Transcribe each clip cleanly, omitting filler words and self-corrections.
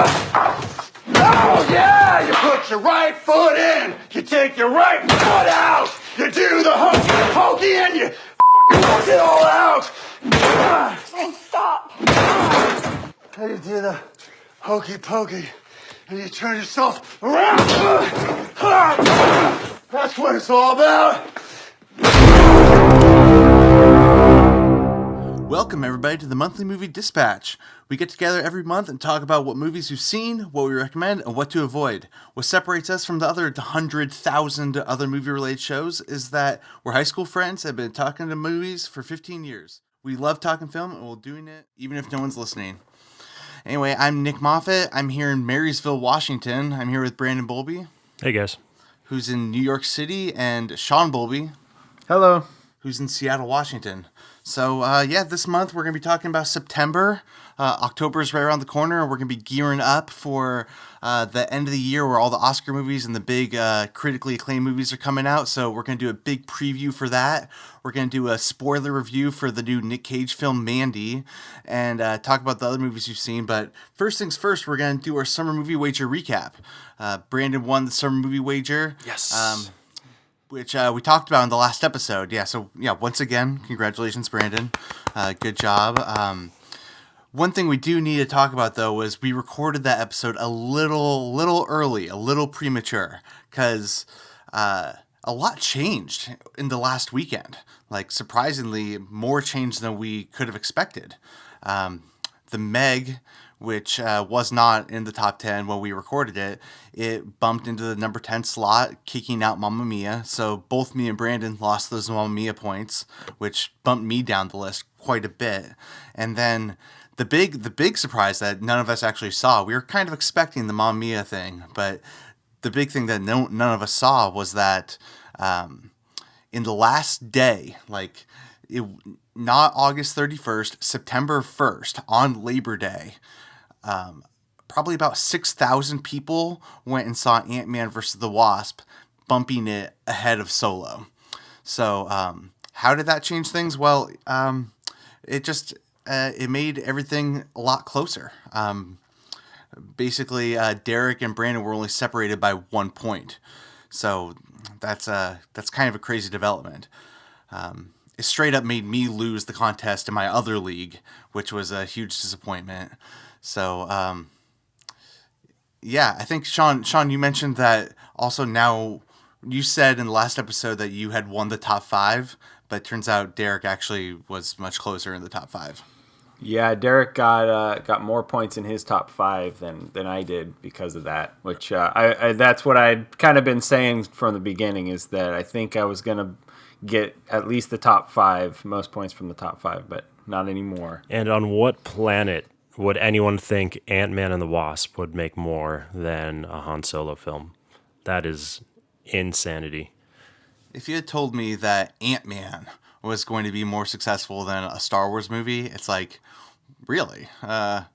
Oh, yeah! You put your right foot in, you take your right foot out, you do the hokey pokey, and you work it all out. And stop. And you do the hokey pokey, and you turn yourself around. That's what it's all about. Welcome, everybody, to the Monthly Movie Dispatch. We get together every month and talk about what movies we've seen, what we recommend, and what to avoid. What separates us from the other 100,000 other movie-related shows is that we're high school friends and have been talking to movies for 15 years. We love talking film, and we're doing it even if no one's listening. Anyway, I'm Nick Moffat. I'm here in Marysville, Washington. I'm here with Brandon Bowlby. Hey, guys. Who's in New York City, and Sean Bowlby. Hello. Who's in Seattle, Washington. So, this month we're going to be talking about September. October is right around the corner. We're going to be gearing up for the end of the year where all the Oscar movies and the big critically acclaimed movies are coming out. So we're going to do a big preview for that. We're going to do a spoiler review for the new Nick Cage film, Mandy, and talk about the other movies you've seen. But first things first, we're going to do our summer movie wager recap. Brandon won the summer movie wager. Yes. Which we talked about in the last episode. Once again, congratulations, Brandon. Good job. One thing we do need to talk about, though, is we recorded that episode a little early, a little premature, because a lot changed in the last weekend. Like, surprisingly, more change than we could have expected. The Meg, which was not in the top 10 when we recorded it, it bumped into the number 10 slot, kicking out Mamma Mia. So both me and Brandon lost those Mamma Mia points, which bumped me down the list quite a bit. And then the big surprise that none of us actually saw, we were kind of expecting the Mamma Mia thing, but the big thing that none of us saw was that in the last day, not August 31st, September 1st, on Labor Day, probably about 6,000 people went and saw Ant-Man vs. the Wasp, bumping it ahead of Solo. So how did that change things? Well, it made everything a lot closer. Basically, Derek and Brandon were only separated by 1 point. So that's kind of a crazy development. It straight up made me lose the contest in my other league, which was a huge disappointment. So, I think, Sean, you mentioned that also now, you said in the last episode that you had won the top 5, but it turns out Derek actually was much closer in the top 5. Yeah, Derek got more points in his top 5 than I did because of that, which I that's what I'd kind of been saying from the beginning, is that I think I was going to get at least the top 5, most points from the top 5, but not anymore. And on what planet would anyone think Ant-Man and the Wasp would make more than a Han Solo film? That is insanity. If you had told me that Ant-Man was going to be more successful than a Star Wars movie, it's like, really? That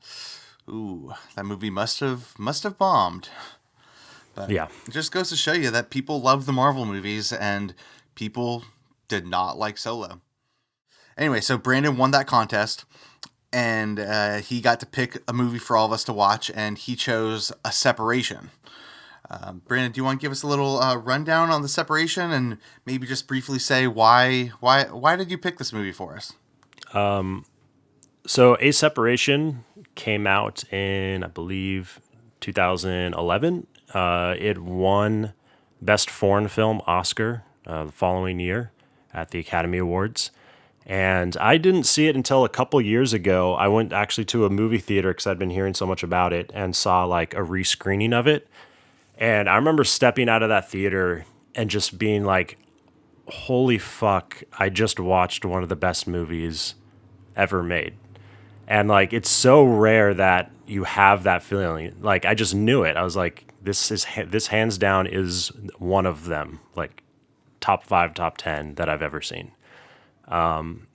movie must have bombed. But yeah, it just goes to show you that people love the Marvel movies and people did not like Solo. Anyway, so Brandon won that contest, and he got to pick a movie for all of us to watch, and he chose A Separation. Brandon, do you want to give us a little rundown on The Separation, and maybe just briefly say why did you pick this movie for us? So A Separation came out in, I believe, 2011. It won Best Foreign Film Oscar the following year at the Academy Awards. And I didn't see it until a couple years ago. I went actually to a movie theater because I'd been hearing so much about it and saw like a rescreening of it. And I remember stepping out of that theater and just being like, holy fuck, I just watched one of the best movies ever made. And like, it's so rare that you have that feeling. Like, I just knew it. I was like, this hands down is one of them, like top 5, top 10 that I've ever seen. And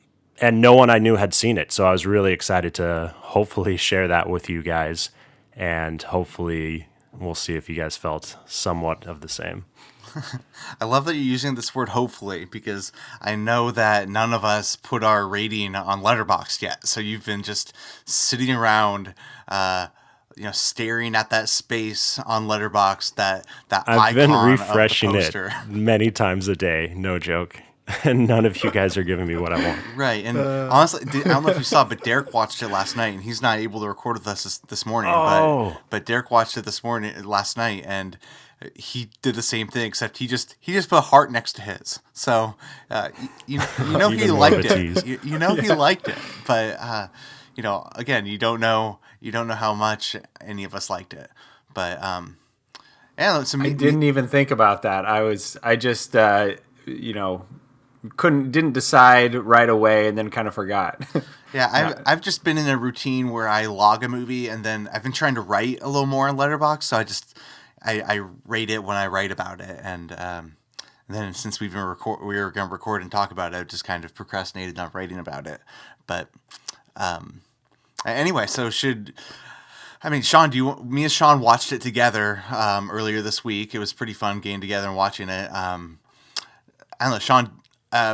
no one I knew had seen it. So I was really excited to hopefully share that with you guys. And hopefully we'll see if you guys felt somewhat of the same. I love that you're using this word hopefully, because I know that none of us put our rating on Letterboxd yet. So you've been just sitting around, staring at that space on Letterboxd, that I've been icon refreshing of the it poster. many times a day, no joke. And none of you guys are giving me what I want. Right, and honestly, I don't know if you saw, but Derek watched it last night, and he's not able to record with us this morning. Oh. But Derek watched it last night, and he did the same thing, except he just put a heart next to his. So you know he Even more liked of a it. tease. He liked it, but again, you don't know how much any of us liked it. But I didn't even think about that. I just didn't decide right away and then kind of forgot. Yeah, I've just been in a routine where I log a movie, and then I've been trying to write a little more on Letterboxd, so I rate it when I write about it, and then since we were going to record and talk about it, I just kind of procrastinated on writing about it. But anyway, so Sean, me and Sean watched it together earlier this week. It was pretty fun getting together and watching it. I don't know, Sean.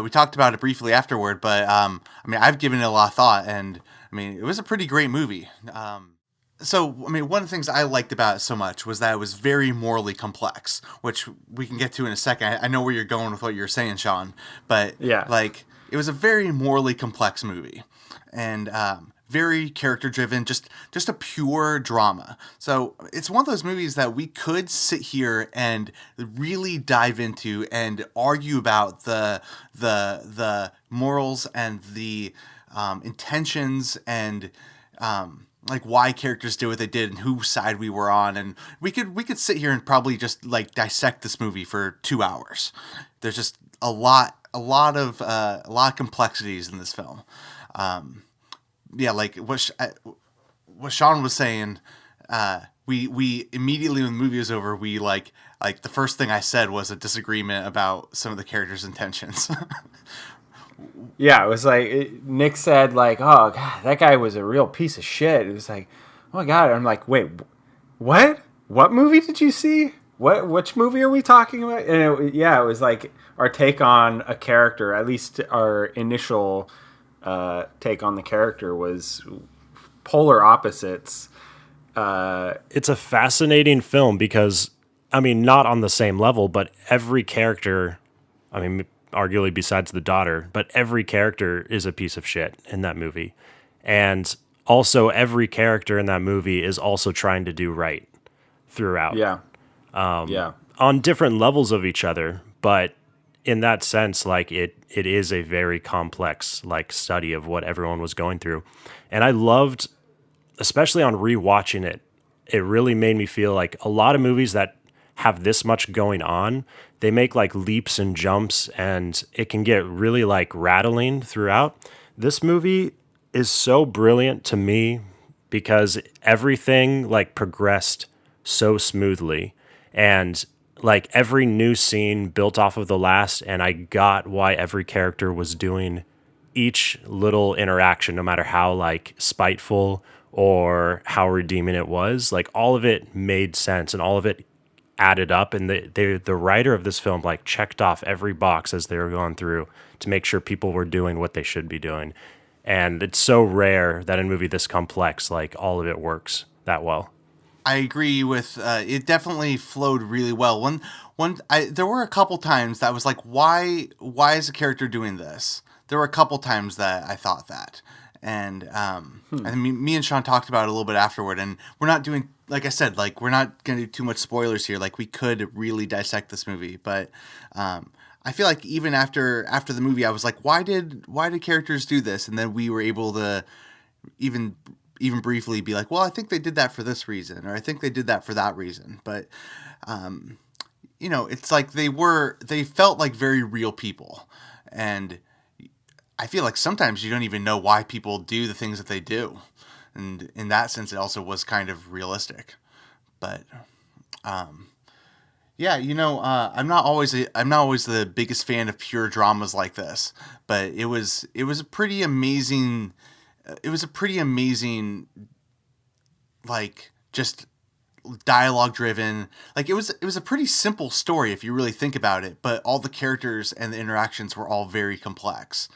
We talked about it briefly afterward, but I've given it a lot of thought, and it was a pretty great movie. So one of the things I liked about it so much was that it was very morally complex, which we can get to in a second. I know where you're going with what you're saying, Sean, but yeah, it was a very morally complex movie, and very character driven, just a pure drama. So it's one of those movies that we could sit here and really dive into and argue about the morals and the intentions and why characters did what they did and whose side we were on, and we could sit here and probably just dissect this movie for 2 hours. There's just a lot of complexities in this film. What Sean was saying, we immediately when the movie was over, we the first thing I said was a disagreement about some of the characters' intentions. Yeah, it was Nick said oh God, that guy was a real piece of shit. It was oh my God. I'm wait, what? What movie did you see? Which movie are we talking about? And it was our take on a character, at least our initial take on the character was polar opposites. It's a fascinating film because, not on the same level, but every character, arguably besides the daughter, but every character is a piece of shit in that movie. And also every character in that movie is also trying to do right throughout. Yeah. On different levels of each other, but in that sense, it is a very complex study of what everyone was going through. And I loved, especially on rewatching it, it really made me feel a lot of movies that have this much going on, they make leaps and jumps, and it can get really rattling throughout. This movie is so brilliant to me because everything progressed so smoothly, and every new scene built off of the last, and I got why every character was doing each little interaction, no matter how spiteful or how redeeming it was. All of it made sense and all of it added up, and the writer of this film checked off every box as they were going through to make sure people were doing what they should be doing. And it's so rare that in a movie this complex, all of it works that well. I agree with it. Definitely flowed really well. There were a couple times that was why is a character doing this? There were a couple times that I thought that, and me and Sean talked about it a little bit afterward. And we're not doing, like I said, we're not going to do too much spoilers here. We could really dissect this movie, but I feel even after the movie, I was why did characters do this? And then we were able to even briefly be well, I think they did that for this reason, or I think they did that for that reason. But, it's they felt like very real people. And I feel sometimes you don't even know why people do the things that they do. And in that sense, it also was kind of realistic. But, I'm not always the biggest fan of pure dramas like this, but it was a pretty amazing. It was a pretty amazing, just dialogue driven. It was a pretty simple story if you really think about it, but all the characters and the interactions were all very complex.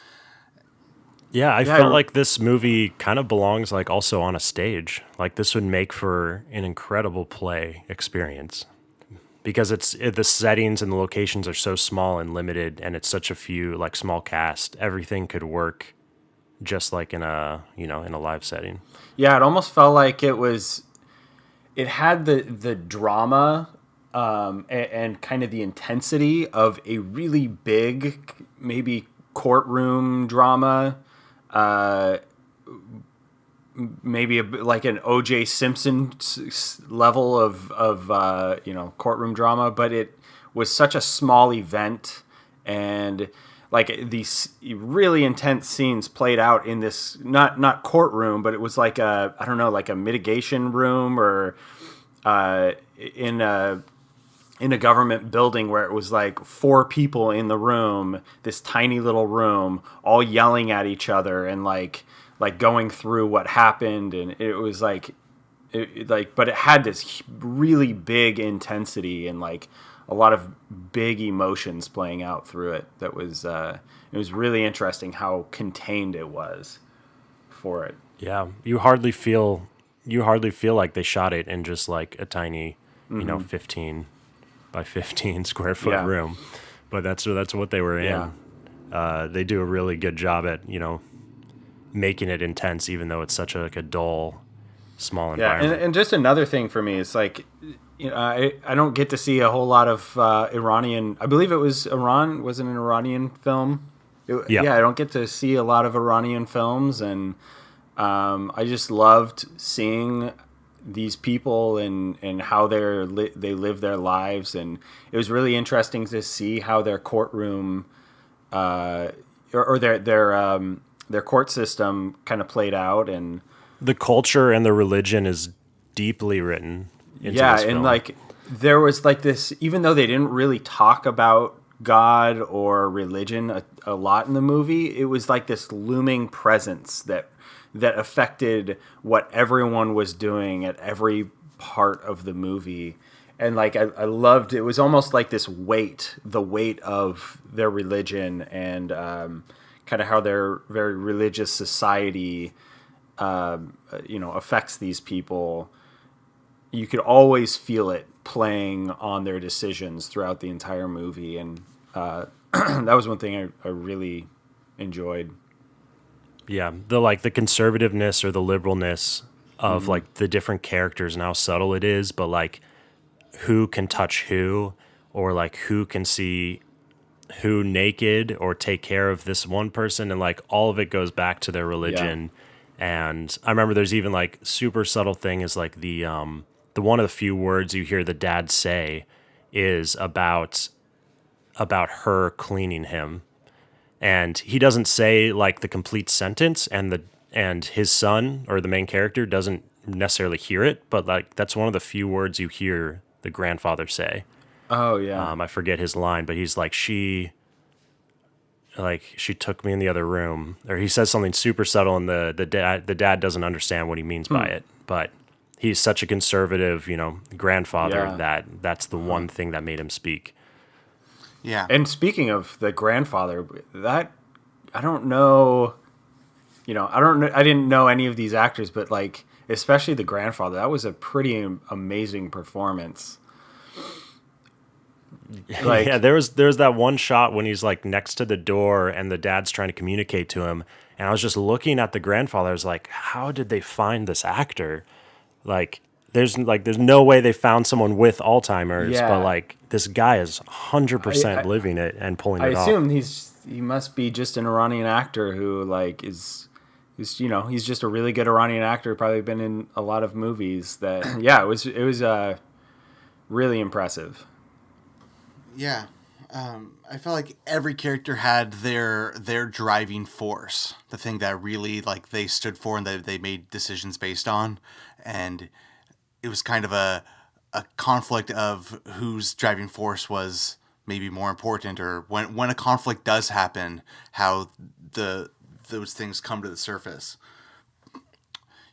Yeah, I Yeah, felt like this movie kind of belongs like also on a stage. Like this would make for an incredible play experience because the settings and the locations are so small and limited, and it's such a few like small cast. Everything could work just like in a in a live setting. Yeah, it almost felt like it had the drama and kind of the intensity of a really big, maybe courtroom drama, maybe like an O.J. Simpson level of courtroom drama, but it was such a small event, and like these really intense scenes played out in this not courtroom, but it was like a, I don't know, like a mitigation room or in a government building where it was like 4 people in the room, this tiny little room, all yelling at each other and like going through what happened, and it was like but it had this really big intensity and like a lot of big emotions playing out through it. That was it was really interesting how contained it was for it. Yeah, you hardly feel like they shot it in just like a tiny, 15 by 15 square foot Yeah. room, but that's what they were in. Yeah. They do a really good job at making it intense, even though it's such a dull, small Yeah, environment. and just another thing for me is like, I don't get to see a whole lot of Iranian. I believe it was Iran. Was it an Iranian film? Yeah. I don't get to see a lot of Iranian films, and I just loved seeing these people and how they live their lives, and it was really interesting to see how their courtroom or their court system kind of played out. And The culture and the religion is deeply written into this film. and like there was like this, even though they didn't really talk about God or religion a lot in the movie, it was like this looming presence that affected what everyone was doing at every part of the movie. And like I loved, it was almost like this the weight of their religion and kind of how their very religious society affects these people. You could always feel it playing on their decisions throughout the entire movie, and that was one thing I really enjoyed. Yeah, the conservativeness or the liberalness of like the different characters and how subtle it is, but like who can touch who, or like who can see who naked or take care of this one person, and like all of it goes back to their religion. And I remember there's even like super subtle thing is like the one of the few words you hear the dad say is about her cleaning him, and he doesn't say like the complete sentence, and his son or the main character doesn't necessarily hear it, but like that's one of the few words you hear the grandfather say. Oh yeah. I forget his line, but he's like, she took me in the other room, or he says something super subtle, and the dad doesn't understand what he means by it, but he's such a conservative, grandfather that's the one thing that made him speak. Yeah. And speaking of the grandfather, that I don't know, I didn't know any of these actors, but like especially the grandfather, that was a pretty amazing performance. Like, yeah, there was that one shot when he's like next to the door and the dad's trying to communicate to him, and I was just looking at the grandfather. I was like, how did they find this actor? Like, there's no way they found someone with Alzheimer's, but like this guy is 100% living it and pulling it off. I assume he must be just an Iranian actor who like is he's just a really good Iranian actor. Probably been in a lot of movies. That it was really impressive. Yeah. I felt like every character had their driving force, the thing that really like they stood for and that they made decisions based on, and it was kind of a conflict of whose driving force was maybe more important, or when a conflict does happen, how those things come to the surface.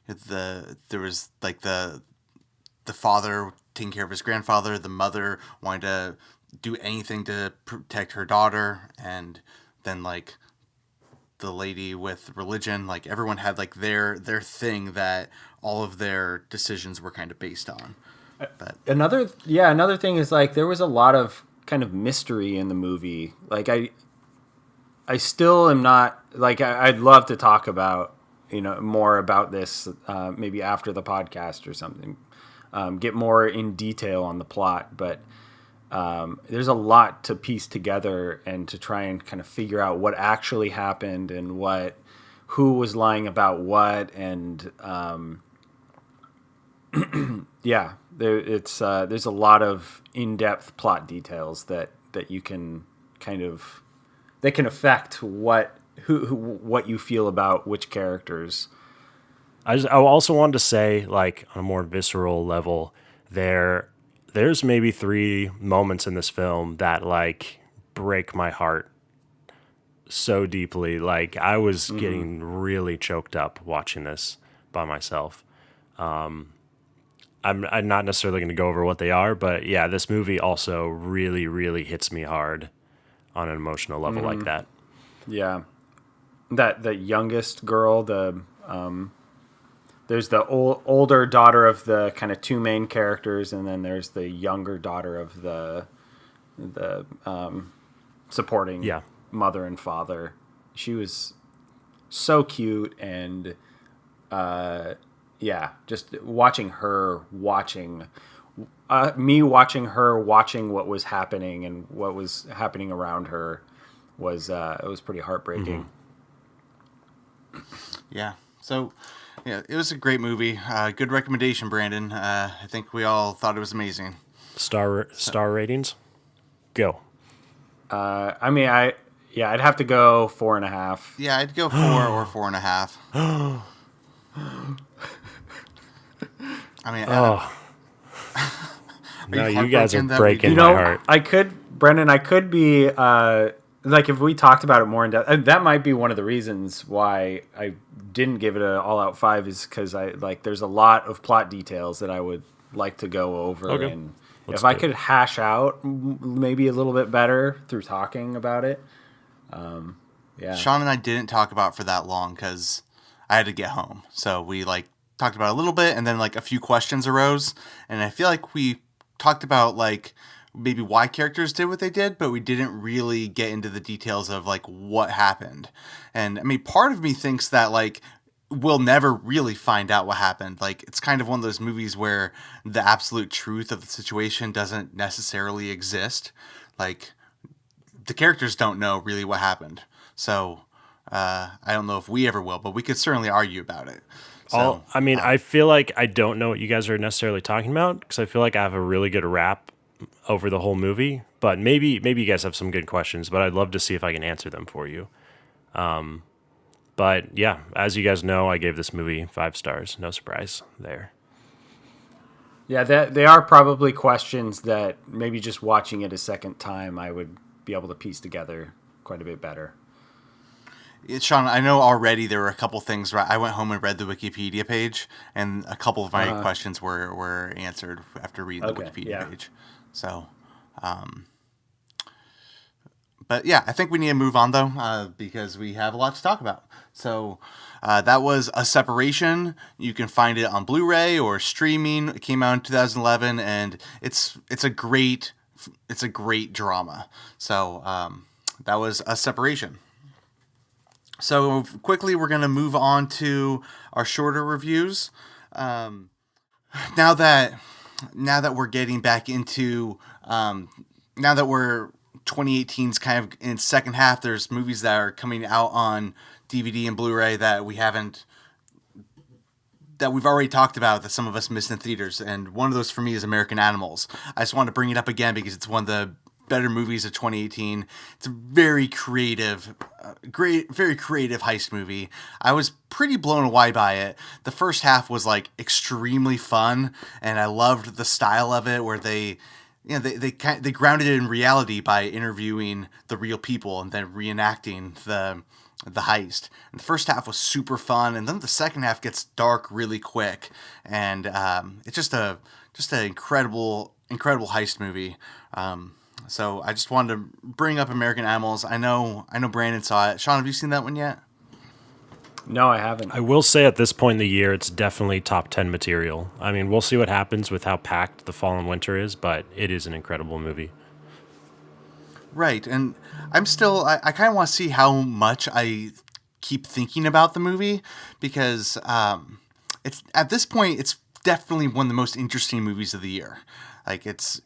There was like the father taking care of his grandfather, the mother wanting to do anything to protect her daughter, and then like the lady with religion. Like everyone had like their thing that all of their decisions were kind of based on. But Another thing is like there was a lot of kind of mystery in the movie. Like I still am not like I'd love to talk about more about this maybe after the podcast or something. Get more in detail on the plot, but there's a lot to piece together and to try and kind of figure out what actually happened and who was lying about what, and there's a lot of in-depth plot details that you can kind of that can affect what you feel about which characters. I also wanted to say, like, on a more visceral level, there's maybe 3 moments in this film that like break my heart so deeply. Like I was getting really choked up watching this by myself. I'm not necessarily going to go over what they are, but yeah, this movie also really, really hits me hard on an emotional level like that. Yeah, that the youngest girl, there's the older daughter of the kind of 2 main characters, and then there's the younger daughter of the supporting mother and father. She was so cute, and just watching her watching what was happening and what was happening around her was it was pretty heartbreaking. Yeah. So, yeah, it was a great movie. Good recommendation, Brandon. I think we all thought it was amazing. Star ratings? Go. I'd have to go 4.5. Yeah, I'd go 4 or 4.5. I mean, no, you guys are breaking my heart. I could be like if we talked about it more in depth. That might be one of the reasons why I didn't give it an all-out 5 is because there's a lot of plot details that I would like to go over, and if I could hash out maybe a little bit better through talking about it. Sean and I didn't talk about for that long because I had to get home, so we talked about it a little bit, and then a few questions arose, and I feel like we talked about maybe why characters did what they did, but we didn't really get into the details of what happened. And I mean, part of me thinks that we'll never really find out what happened. It's kind of one of those movies where the absolute truth of the situation doesn't necessarily exist. The characters don't know really what happened. So I don't know if we ever will, but we could certainly argue about it. So, I feel like I don't know what you guys are necessarily talking about because I feel like I have a really good rap over the whole movie, but maybe you guys have some good questions, but I'd love to see if I can answer them for you. But yeah, as you guys know, I gave this movie 5 stars. No surprise there. Yeah, they are probably questions that maybe just watching it a second time, I would be able to piece together quite a bit better. Sean, I know already there were a couple things where I went home and read the Wikipedia page, and a couple of my questions were answered after reading the Wikipedia page. So, but yeah, I think we need to move on though, because we have a lot to talk about. So, that was A Separation. You can find it on Blu-ray or streaming. It came out in 2011, and it's a great drama. So, that was A Separation. So quickly, we're going to move on to our shorter reviews. Now that we're getting back into, now that we're 2018's kind of in its second half, there's movies that are coming out on DVD and Blu-ray that we've already talked about that some of us missed in theaters. And one of those for me is American Animals. I just want to bring it up again because it's one of the better movies of 2018. It's a very creative, very creative heist movie. I was pretty blown away by it. The first half was extremely fun, and I loved the style of it, where they grounded it in reality by interviewing the real people and then reenacting the heist. And the first half was super fun, and then the second half gets dark really quick, and it's just an incredible heist movie. So I just wanted to bring up American Animals. I know Brandon saw it. Sean, have you seen that one yet? No, I haven't. I will say at this point in the year, it's definitely top 10 material. I mean, we'll see what happens with how packed The Fall and Winter is, but it is an incredible movie. Right, and I kind of want to see how much I keep thinking about the movie, because it's at this point, it's definitely one of the most interesting movies of the year. Like, it's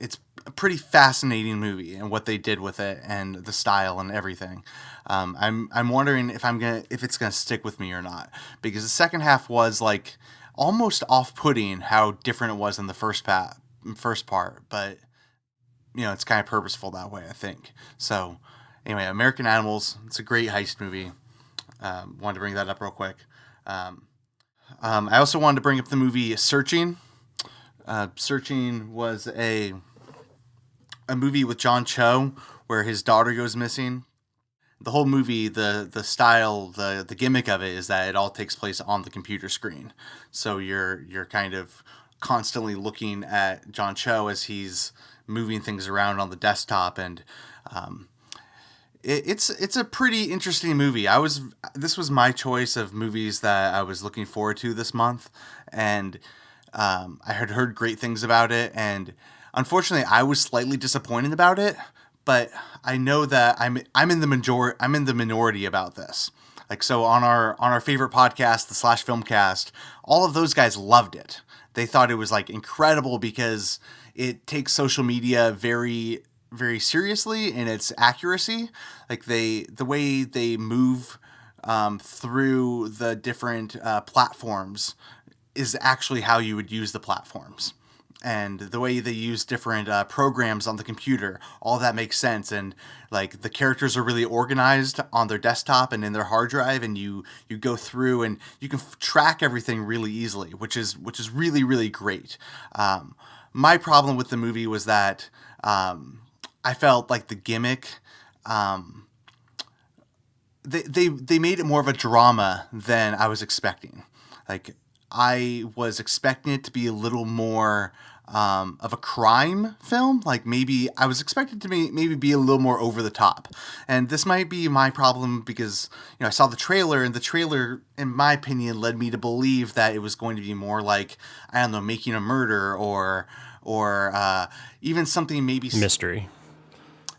a pretty fascinating movie and what they did with it and the style and everything. I'm wondering if it's gonna stick with me or not, because the second half was like almost off-putting how different it was in the first part, but it's kind of purposeful that way, I think. So anyway, American Animals, it's a great heist movie. Wanted to bring that up real quick. I also wanted to bring up the movie Searching. Searching was a movie with John Cho where his daughter goes missing. The whole movie, the style, the gimmick of it is that it all takes place on the computer screen. So you're kind of constantly looking at John Cho as he's moving things around on the desktop, and it's a pretty interesting movie. This was my choice of movies that I was looking forward to this month, and I had heard great things about it, and unfortunately I was slightly disappointed about it. But I know that I'm in the minority about this. Like, so on our favorite podcast, the Slash Filmcast, all of those guys loved it. They thought it was like incredible because it takes social media very, very seriously in its accuracy. Like the way they move through the different platforms is actually how you would use the platforms. And the way they use different programs on the computer, all that makes sense. And like the characters are really organized on their desktop and in their hard drive, and you go through and you can track everything really easily, which is really, really great. My problem with the movie was that I felt like the gimmick, they made it more of a drama than I was expecting. Like, I was expecting it to be a little more of a crime film. Like, maybe I was expected to maybe be a little more over the top. And this might be my problem because, I saw the trailer, and the trailer, in my opinion, led me to believe that it was going to be more like, I don't know, Making a Murder or even something maybe... Mystery.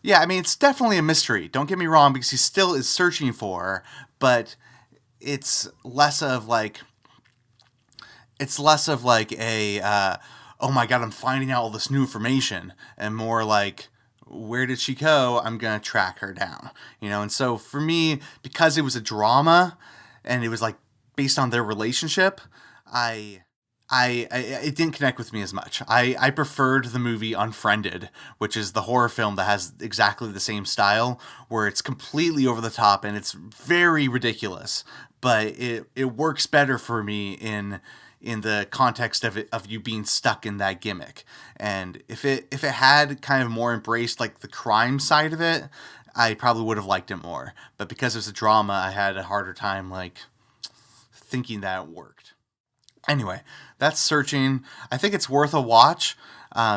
Yeah, I mean, it's definitely a mystery. Don't get me wrong, because he still is searching for her, but it's less of like a, oh my God, I'm finding out all this new information, and more like, where did she go? I'm going to track her down, And so for me, because it was a drama and it was like based on their relationship, it didn't connect with me as much. I preferred the movie Unfriended, which is the horror film that has exactly the same style, where it's completely over the top and it's very ridiculous, but it works better for me in the context of you being stuck in that gimmick. And if it had kind of more embraced like the crime side of it, I probably would have liked it more. But because it's a drama, I had a harder time like thinking that it worked. Anyway, that's Searching. I think it's worth a watch,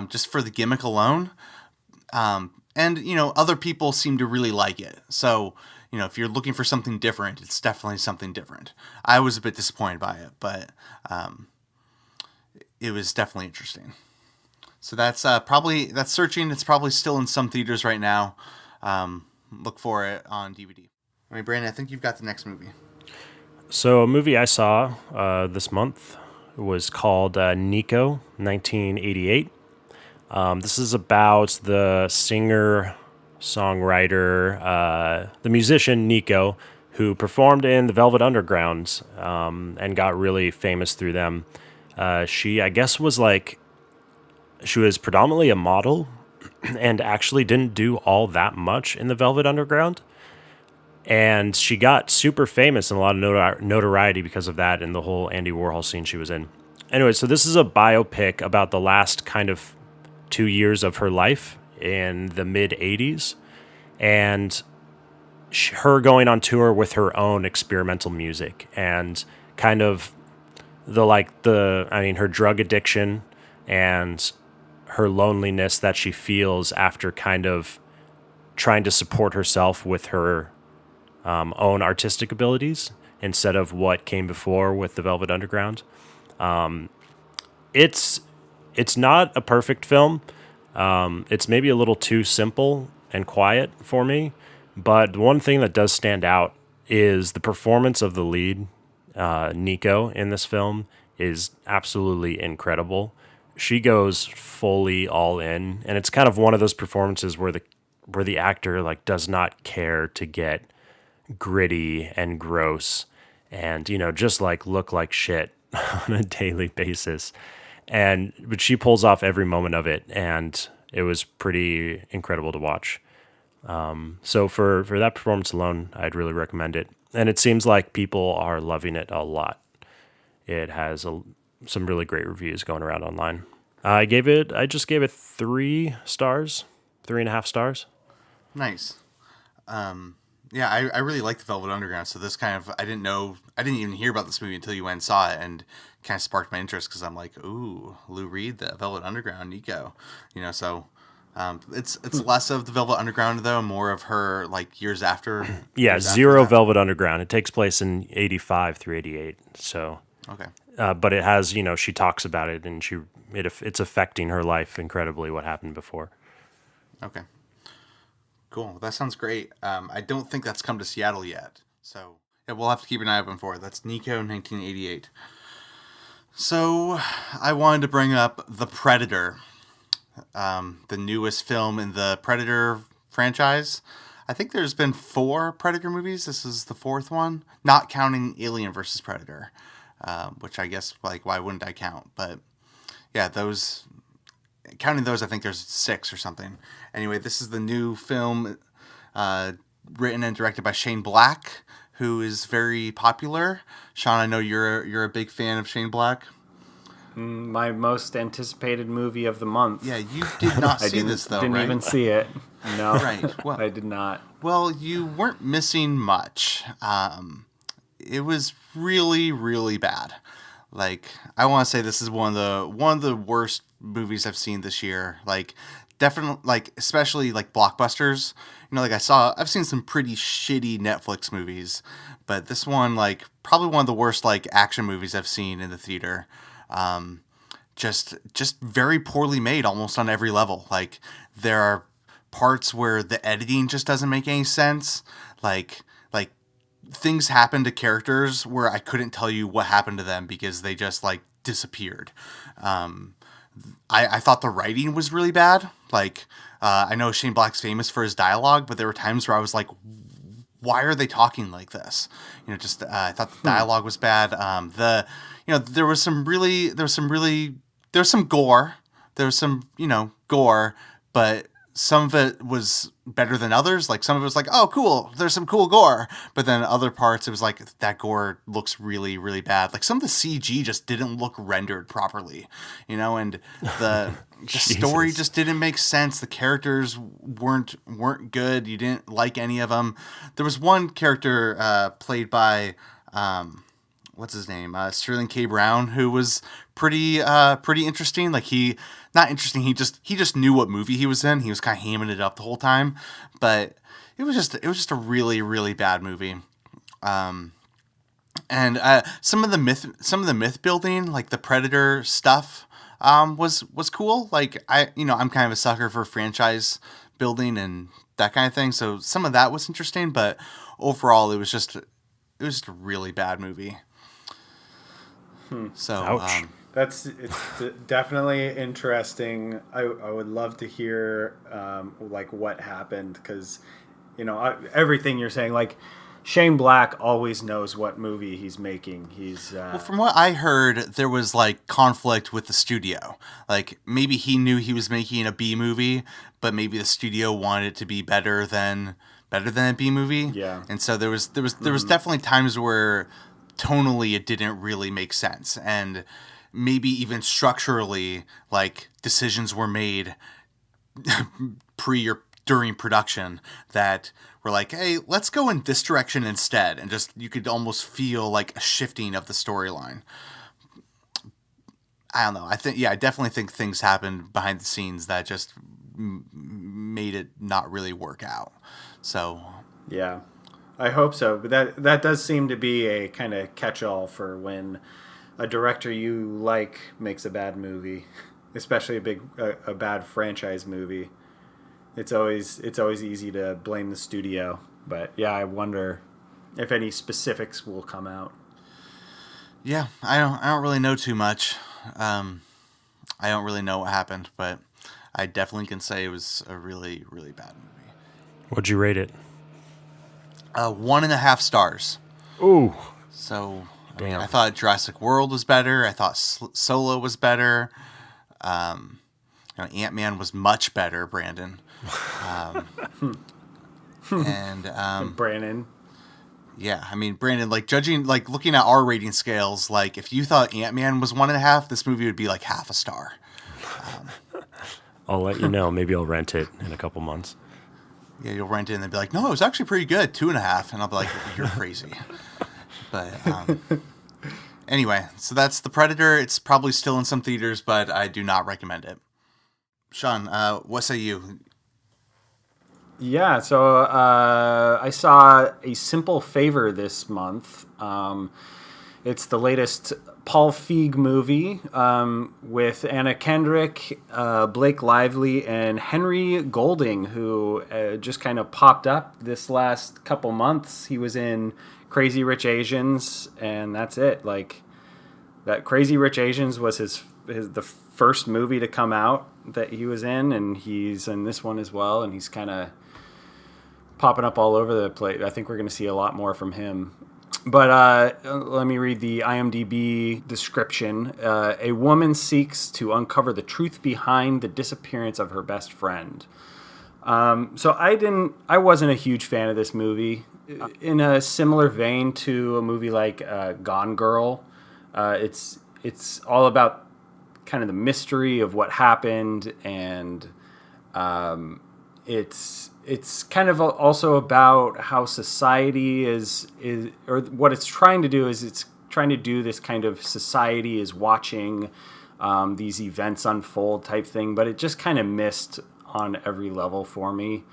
just for the gimmick alone. And other people seem to really like it. So, if you're looking for something different, it's definitely something different. I was a bit disappointed by it, but it was definitely interesting. So that's Searching. It's probably still in some theaters right now. Look for it on DVD. I mean, Brandon, I think you've got the next movie. So a movie I saw this month was called Nico, 1988. This is about the singer-songwriter, the musician Nico, who performed in the Velvet Underground and got really famous through them. She was predominantly a model and actually didn't do all that much in the Velvet Underground. And she got super famous and a lot of notoriety because of that and the whole Andy Warhol scene she was in. Anyway, so this is a biopic about the last kind of 2 years of her life in the mid-'80s. And her going on tour with her own experimental music and kind of her drug addiction and her loneliness that she feels after kind of trying to support herself with her own artistic abilities instead of what came before with the Velvet Underground. It's not a perfect film. It's maybe a little too simple and quiet for me. But one thing that does stand out is the performance of the lead, Nico, in this film is absolutely incredible. She goes fully all in, and it's kind of one of those performances where the actor like does not care to get gritty and gross and just like look like shit on a daily basis. But she pulls off every moment of it, and it was pretty incredible to watch. So for that performance alone, I'd really recommend it. And it seems like people are loving it a lot. It has some really great reviews going around online. I just gave it 3 stars, 3.5 stars. Nice. Yeah, I really like the Velvet Underground. So this kind of, I didn't even hear about this movie until you went and saw it, and kind of sparked my interest because I'm like, ooh, Lou Reed, the Velvet Underground, Nico, so it's less of the Velvet Underground though, more of her like years after. Yeah, years zero after that. Velvet Underground. It takes place in 85 through 88. So Okay. But it has, she talks about it, and it's affecting her life incredibly what happened before. Okay. Cool. That sounds great. I don't think that's come to Seattle yet. So, yeah, we'll have to keep an eye open for it. That's Nico, 1988. So, I wanted to bring up The Predator, the newest film in the Predator franchise. I think there's been 4 Predator movies. This is the 4th one, not counting Alien versus Predator, which I guess, like, why wouldn't I count? But, yeah, counting those, I think there's 6 or something. Anyway, this is the new film written and directed by Shane Black, who is very popular. Sean, I know you're a big fan of Shane Black. My most anticipated movie of the month. Yeah, you did not see this, though, didn't right? even see it. No, Right. Well, I did not. Well, you weren't missing much. It was really, really bad. Like, I want to say this is one of the worst movies I've seen this year. Like, definitely, like, especially like blockbusters. Like I've seen some pretty shitty Netflix movies, but this one, like, probably one of the worst like action movies I've seen in the theater. Just very poorly made, almost on every level. Like, there are parts where the editing just doesn't make any sense. Like things happen to characters where I couldn't tell you what happened to them because they just like disappeared. I thought the writing was really bad. Like, I know Shane Black's famous for his dialogue, but there were times where I was like, why are they talking like this? I thought the dialogue was bad. There was some gore. There was some, gore, but some of it was better than others. Like, some of it was like, oh, cool, there's some cool gore. But then other parts, it was like, that gore looks really, really bad. Like, some of the CG just didn't look rendered properly, and the story just didn't make sense. The characters weren't good. You didn't like any of them. There was one character played by, what's his name? Sterling K. Brown, who was pretty interesting. Like, not interesting. He just knew what movie he was in. He was kind of hamming it up the whole time, but it was just a really, really bad movie. And some of the myth building, like the Predator stuff, was cool. Like, I'm kind of a sucker for franchise building and that kind of thing. So some of that was interesting, but overall it was just a really bad movie. So, ouch. It's definitely interesting. I would love to hear like what happened, because everything you're saying, like, Shane Black always knows what movie he's making. Well, from what I heard, there was like conflict with the studio. Like, maybe he knew he was making a B movie, but maybe the studio wanted it to be better than a B movie. Yeah. And so there was definitely times where tonally it didn't really make sense, and maybe even structurally, like, decisions were made pre or during production that were like, hey, let's go in this direction instead, and just, you could almost feel like a shifting of the storyline. I don't know. I definitely think things happened behind the scenes that just made it not really work out. So yeah. I hope so. But that does seem to be a kind of catch-all for when a director you like makes a bad movie, especially a bad franchise movie. It's always easy to blame the studio. But yeah, I wonder if any specifics will come out. Yeah, I don't really know too much. I don't really know what happened, but I definitely can say it was a really, really bad movie. What'd you rate it? 1.5 stars. Ooh. So, Damn. I thought Jurassic World was better. I thought Solo was better. Ant-Man was much better, Brandon. And Brandon. yeah, I mean, Brandon, like judging, like looking at our rating scales, like if you thought Ant-Man was 1.5, this movie would be like 0.5 star. I'll let you know. Maybe I'll rent it in a couple months. Yeah, you'll rent it and they'll be like, no, it was actually pretty good, 2.5. And I'll be like, you're crazy. But anyway, so that's The Predator. It's probably still in some theaters, but I do not recommend it. Sean, what say you? Yeah, so I saw A Simple Favor this month. It's the latest Paul Feig movie with Anna Kendrick, Blake Lively, and Henry Golding, who just kind of popped up this last couple months. He was in Crazy Rich Asians, and that's it. Like, that Crazy Rich Asians was the first movie to come out that he was in, and he's in this one as well, and he's kind of popping up all over the place. I think we're going to see a lot more from him. But let me read the IMDb description. A woman seeks to uncover the truth behind the disappearance of her best friend. So I wasn't a huge fan of this movie. In a similar vein to a movie like Gone Girl, it's all about kind of the mystery of what happened, and it's kind of also about how society is or what it's trying to do is it's trying to do this kind of society is watching these events unfold type thing, but it just kind of missed on every level for me.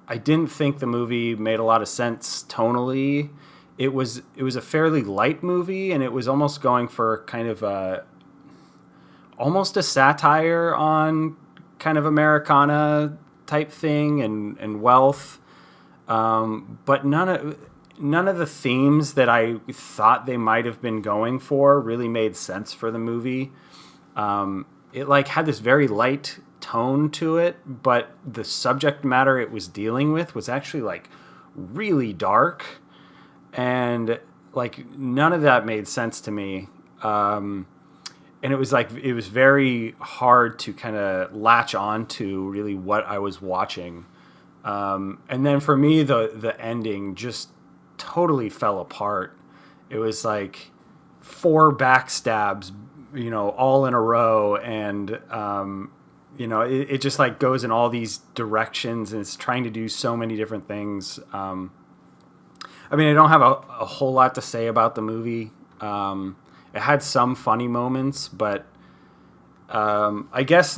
I didn't think the movie made a lot of sense tonally. It was a fairly light movie, and it was almost going for kind of almost a satire on kind of Americana type thing and wealth, but none of the themes that I thought they might have been going for really made sense for the movie. It like had this very light tone to it, but the subject matter it was dealing with was actually like really dark, and like none of that made sense to me. And it was very hard to kind of latch on to really what I was watching. And then for me, the ending just totally fell apart. It was like 4 backstabs, all in a row. And, it just like goes in all these directions, and it's trying to do so many different things. I don't have a whole lot to say about the movie. It had some funny moments, but I guess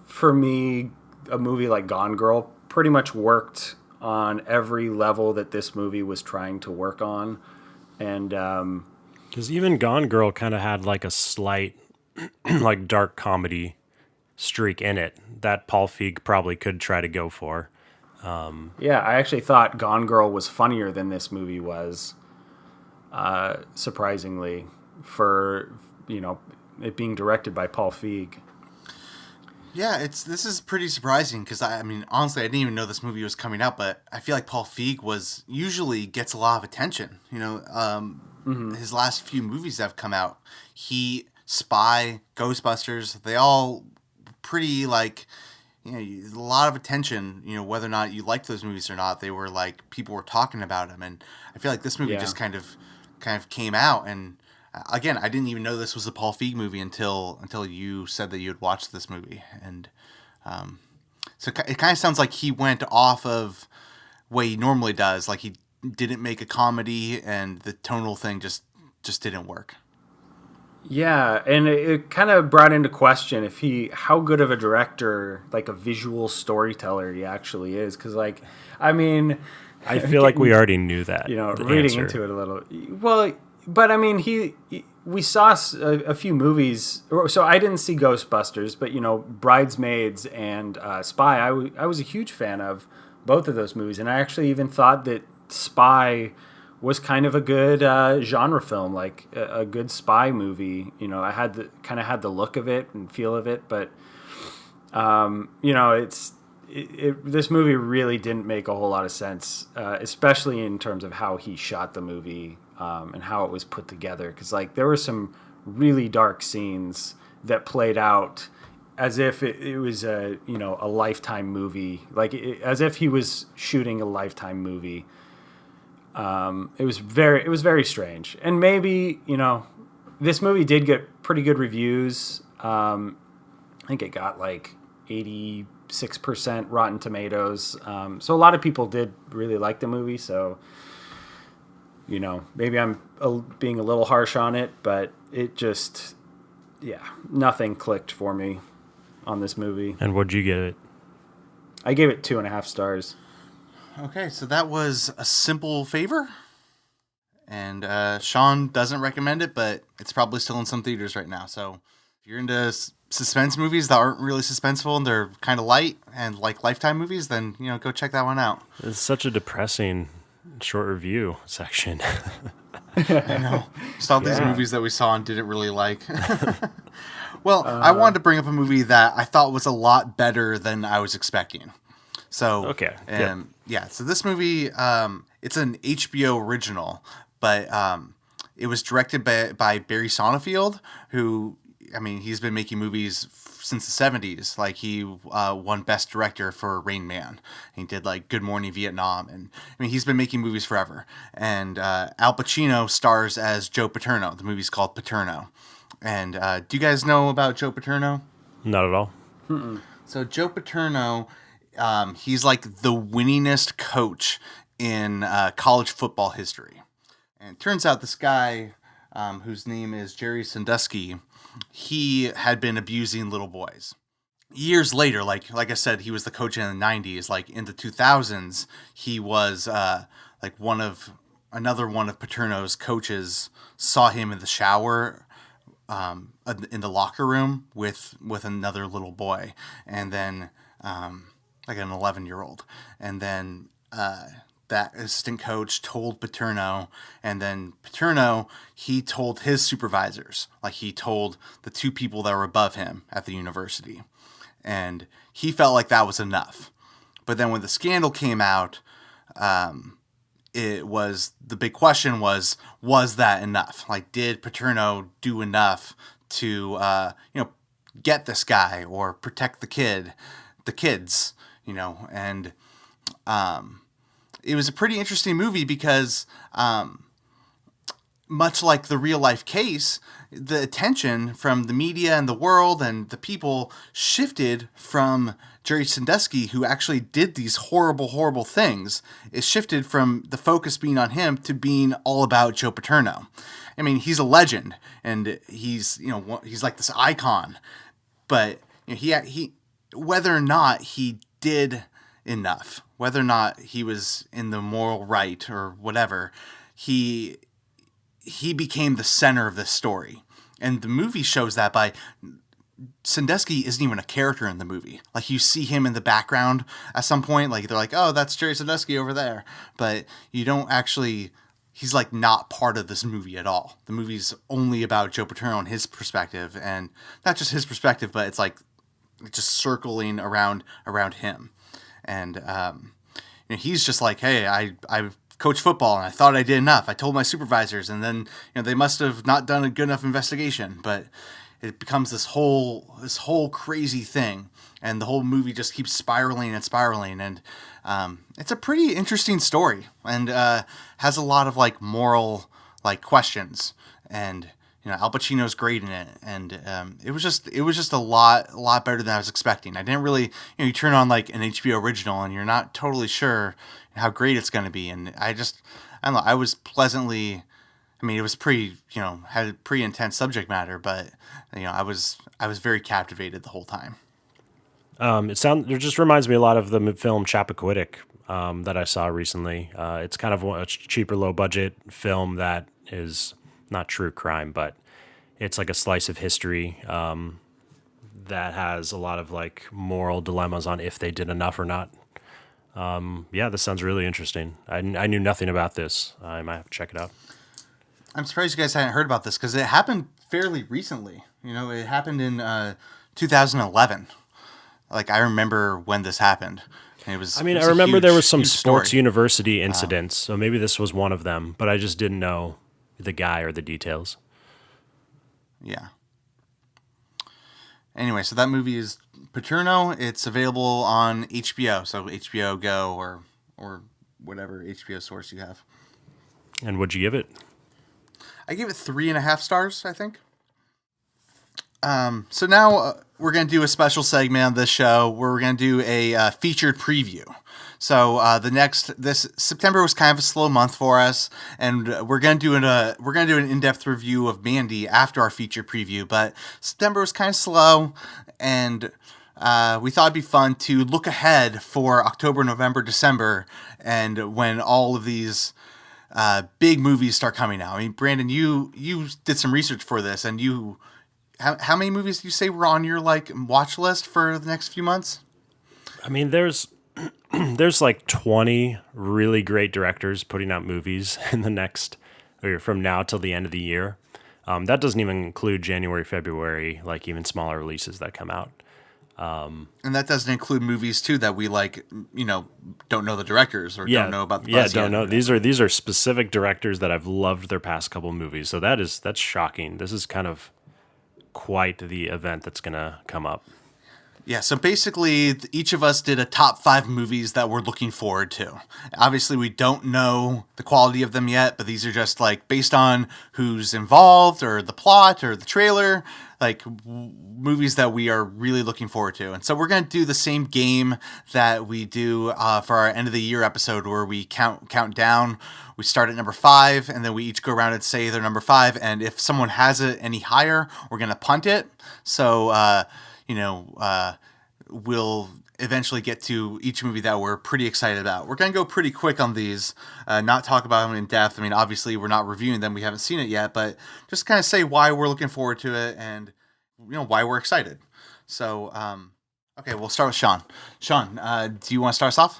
for me, a movie like Gone Girl pretty much worked on every level that this movie was trying to work on. And because even Gone Girl kind of had like a slight like dark comedy streak in it that Paul Feig probably could try to go for. Yeah, I actually thought Gone Girl was funnier than this movie was, surprisingly, for it being directed by Paul Feig. Yeah, this is pretty surprising because honestly, I didn't even know this movie was coming out, but I feel like Paul Feig usually gets a lot of attention. His last few movies that have come out, Spy, Ghostbusters, they all pretty like, a lot of attention, whether or not you liked those movies or not, they were like, people were talking about them. And I feel like this movie just kind of came out, and again, I didn't even know this was a Paul Feig movie until you said that you had watched this movie. And so it kind of sounds like he went off of what he normally does. Like he didn't make a comedy, and the tonal thing just didn't work. Yeah, and it kind of brought into question how good of a director, like a visual storyteller, he actually is. Because, I feel like we already knew that. The reading answer. into it a little. Well, but I mean, we saw a few movies. So I didn't see Ghostbusters, but Bridesmaids and Spy. I was a huge fan of both of those movies, and I actually even thought that Spy was kind of a good genre film, like a good spy movie. I had the look of it and feel of it, but this movie really didn't make a whole lot of sense, especially in terms of how he shot the movie and how it was put together. Because there were some really dark scenes that played out as if it was a Lifetime movie, as if he was shooting a Lifetime movie. It was very strange, and maybe this movie did get pretty good reviews. I think it got 86% Rotten Tomatoes. So a lot of people did really like the movie. So maybe I'm being a little harsh on it, but it just nothing clicked for me on this movie. And what'd you give it? I gave it 2.5 stars. Okay, so that was A Simple Favor. And Sean doesn't recommend it, but it's probably still in some theaters right now. So if you're into suspense movies that aren't really suspenseful and they're kind of light and like Lifetime movies, then, go check that one out. It's such a depressing short review section. I know. Just all these movies that we saw and didn't really like. Well, I wanted to bring up a movie that I thought was a lot better than I was expecting. So, okay. So this movie, it's an HBO original, but it was directed by Barry Sonnenfeld, who, he's been making movies since the 70s. He won Best Director for Rain Man. He did Good Morning Vietnam, and he's been making movies forever. And Al Pacino stars as Joe Paterno. The movie's called Paterno. And do you guys know about Joe Paterno? Not at all. Mm-mm. So Joe Paterno, he's the winningest coach in college football history. And it turns out this guy, whose name is Jerry Sandusky, he had been abusing little boys. Years later, like I said, he was the coach in the 90s. In the 2000s, he was another one of Paterno's coaches saw him in the shower in the locker room with another little boy, and then an 11-year-old, and then that assistant coach told Paterno, and then Paterno, he told his supervisors, he told the two people that were above him at the university, and he felt like that was enough. But then when the scandal came out, it was, the big question was that enough? Did Paterno do enough to get this guy or protect the kids, and it was a pretty interesting movie because much like the real life case, the attention from the media and the world and the people shifted from Jerry Sandusky, who actually did these horrible, horrible things. It shifted from the focus being on him to being all about Joe Paterno. He's a legend, and he's this icon, but he whether or not he did enough, whether or not he was in the moral right or whatever, he became the center of this story. And the movie shows that by Sandusky isn't even a character in the movie. You see him in the background at some point, they're like, oh, that's Jerry Sandusky over there. But you don't actually, he's not part of this movie at all. The movie's only about Joe Paterno and his perspective, and not just his perspective, but it's just circling around him. And he's just hey, I coach football and I thought I did enough. I told my supervisors, and then they must have not done a good enough investigation. But it becomes this whole crazy thing, and the whole movie just keeps spiraling and spiraling. And it's a pretty interesting story, and has a lot of moral questions. And Al Pacino's great in it, and it was just a lot better than I was expecting. I didn't really, you turn on an HBO original and you're not totally sure how great it's going to be, and I don't know, I was pleasantly, it was pretty, had a pretty intense subject matter, but I was very captivated the whole time. It just reminds me a lot of the film Chappaquiddick. that I saw recently. It's kind of a cheaper, low budget film that is not true crime, but it's like a slice of history that has a lot of like moral dilemmas on if they did enough or not. Yeah, this sounds really interesting. I knew nothing about this. I might have to check it out. I'm surprised you guys hadn't heard about this because it happened fairly recently. You know, it happened in 2011. Like, I remember when this happened. And it was. I mean, it I was a remember there was some huge sports story. university incidents, so maybe this was one of them, but I just didn't know the guy or the details. Yeah. Anyway, so that movie is Paterno. It's available on HBO, so HBO Go or whatever HBO source you have. And what'd you give it? I gave it 3.5 stars, I think. So now we're going to do a special segment on this show where we're going to do a featured preview. So this September was kind of a slow month for us, and we're going to do an in-depth review of Mandy after our featured preview. But September was kind of slow, and we thought it'd be fun to look ahead for October, November, December, and when all of these big movies start coming out. I mean, Brandon, you did some research for this, and how many movies do you say were on your like watch list for the next few months? I mean, there's like 20 really great directors putting out movies in the next, or from now till the end of the year. That doesn't even include January, February, like even smaller releases that come out. And that doesn't include movies too that we like, don't know the directors or don't know about the buzz don't yet. know. These are specific directors that I've loved their past couple movies. So that's shocking. This is kind of quite the event that's going to come up. Yeah, so basically each of us did a top 5 movies that we're looking forward to. Obviously we don't know the quality of them yet, but these are just like based on who's involved or the plot or the trailer, like movies that we are really looking forward to. And so we're going to do the same game that we do for our end of the year episode where we count down. We start at number 5, and then we each go around and say their number 5. And if someone has it any higher, we're going to punt it. So, we'll eventually get to each movie that we're pretty excited about. We're going to go pretty quick on these, not talk about them in depth. I mean, obviously, we're not reviewing them. We haven't seen it yet, but just kind of say why we're looking forward to it and, why we're excited. So, okay, we'll start with Sean. Sean, do you want to start us off?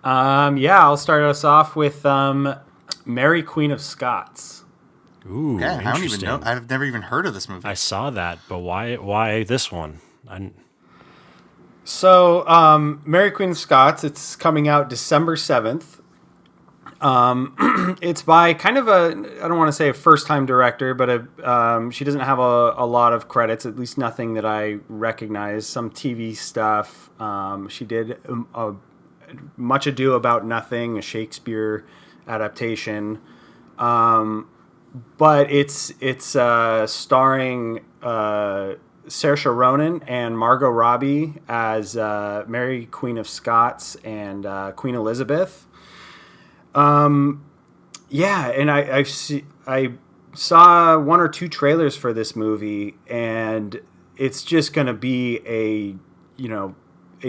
Yeah, I'll start us off with Mary, Queen of Scots. Ooh, Okay, I don't even interesting. know. I've never even heard of this movie. I saw that, but why this one? So, Mary, Queen of Scots, it's coming out December 7th. It's by kind of I don't want to say a first-time director, but she doesn't have a lot of credits, at least nothing that I recognize. Some TV stuff. She did Much Ado About Nothing, a Shakespeare adaptation. But it's starring Saoirse Ronan and Margot Robbie as Mary, Queen of Scots, and Queen Elizabeth. Yeah, and I saw 1 or 2 trailers for this movie, and it's just going to be a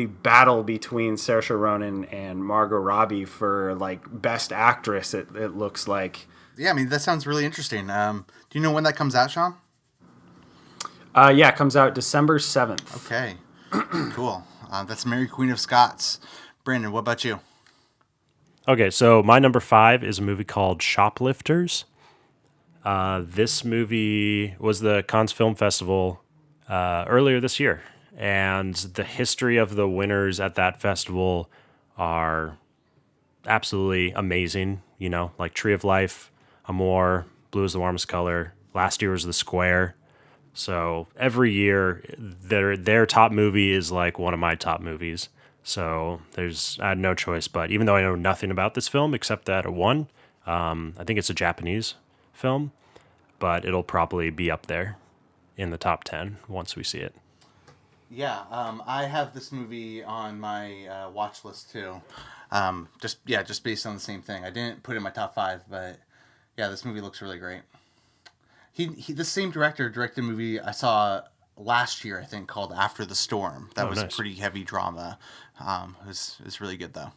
battle between Saoirse Ronan and Margot Robbie for like best actress. It looks like. Yeah, I mean, that sounds really interesting. Do you know when that comes out, Sean? Yeah, it comes out December 7th. Okay, cool. That's Mary, Queen of Scots. Brandon, what about you? Okay, so my number 5 is a movie called Shoplifters. This movie was the Cannes Film Festival earlier this year, and the history of the winners at that festival are absolutely amazing. Like Tree of Life, Amour, Blue is the Warmest Color. Last year was The Square. So every year, their top movie is like one of my top movies. So I had no choice. But even though I know nothing about this film except that it won, I think it's a Japanese film, but it'll probably be up there in the top 10 once we see it. Yeah, I have this movie on my watch list too. Just based on the same thing. I didn't put it in my top 5, but yeah, this movie looks really great. The same director directed a movie I saw last year, I think, called After the Storm. That was nice. a pretty heavy drama. It was really good though.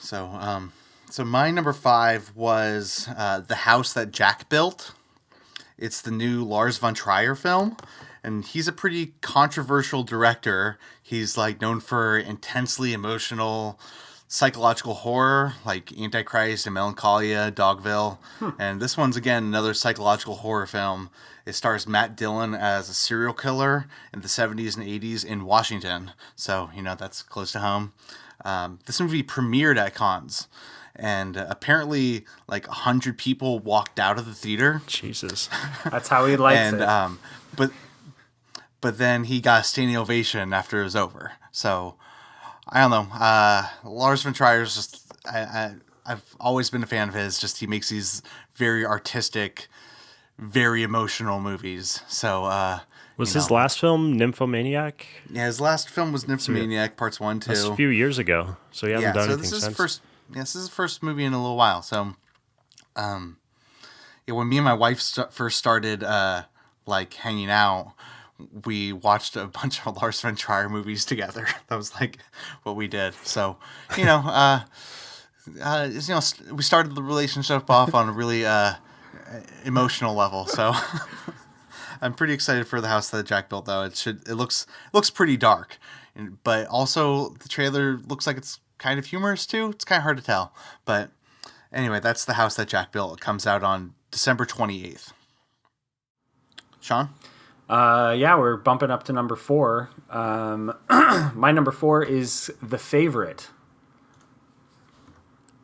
So my number 5 was The House That Jack Built. It's the new Lars von Trier film, and he's a pretty controversial director. He's like known for intensely emotional psychological horror like Antichrist and Melancholia, Dogville. And this one's again another psychological horror film. It stars Matt Dillon as a serial killer in the 70s and 80s in Washington. So, that's close to home. This movie premiered at Cannes. And apparently, like 100 people walked out of the theater. Jesus, that's how he likes it. But then he got a standing ovation after it was over. So I don't know. Lars von Trier is just I've always been a fan of his. Just he makes these very artistic, very emotional movies. So was his last film Nymphomaniac? Yeah, his last film was Nymphomaniac, parts 1, 2. That's a few years ago, so he hasn't done anything since. This is his first movie in a little while. So, when me and my wife first started hanging out, we watched a bunch of Lars von Trier movies together. That was like what we did. So, we started the relationship off on a really emotional level. So, I'm pretty excited for The House That Jack Built. Though it looks pretty dark, but also the trailer looks like it's kind of humorous too. It's kind of hard to tell, but anyway, that's The House That Jack Built. It comes out on December 28th. Sean? Yeah, we're bumping up to number 4. My number 4 is The Favorite.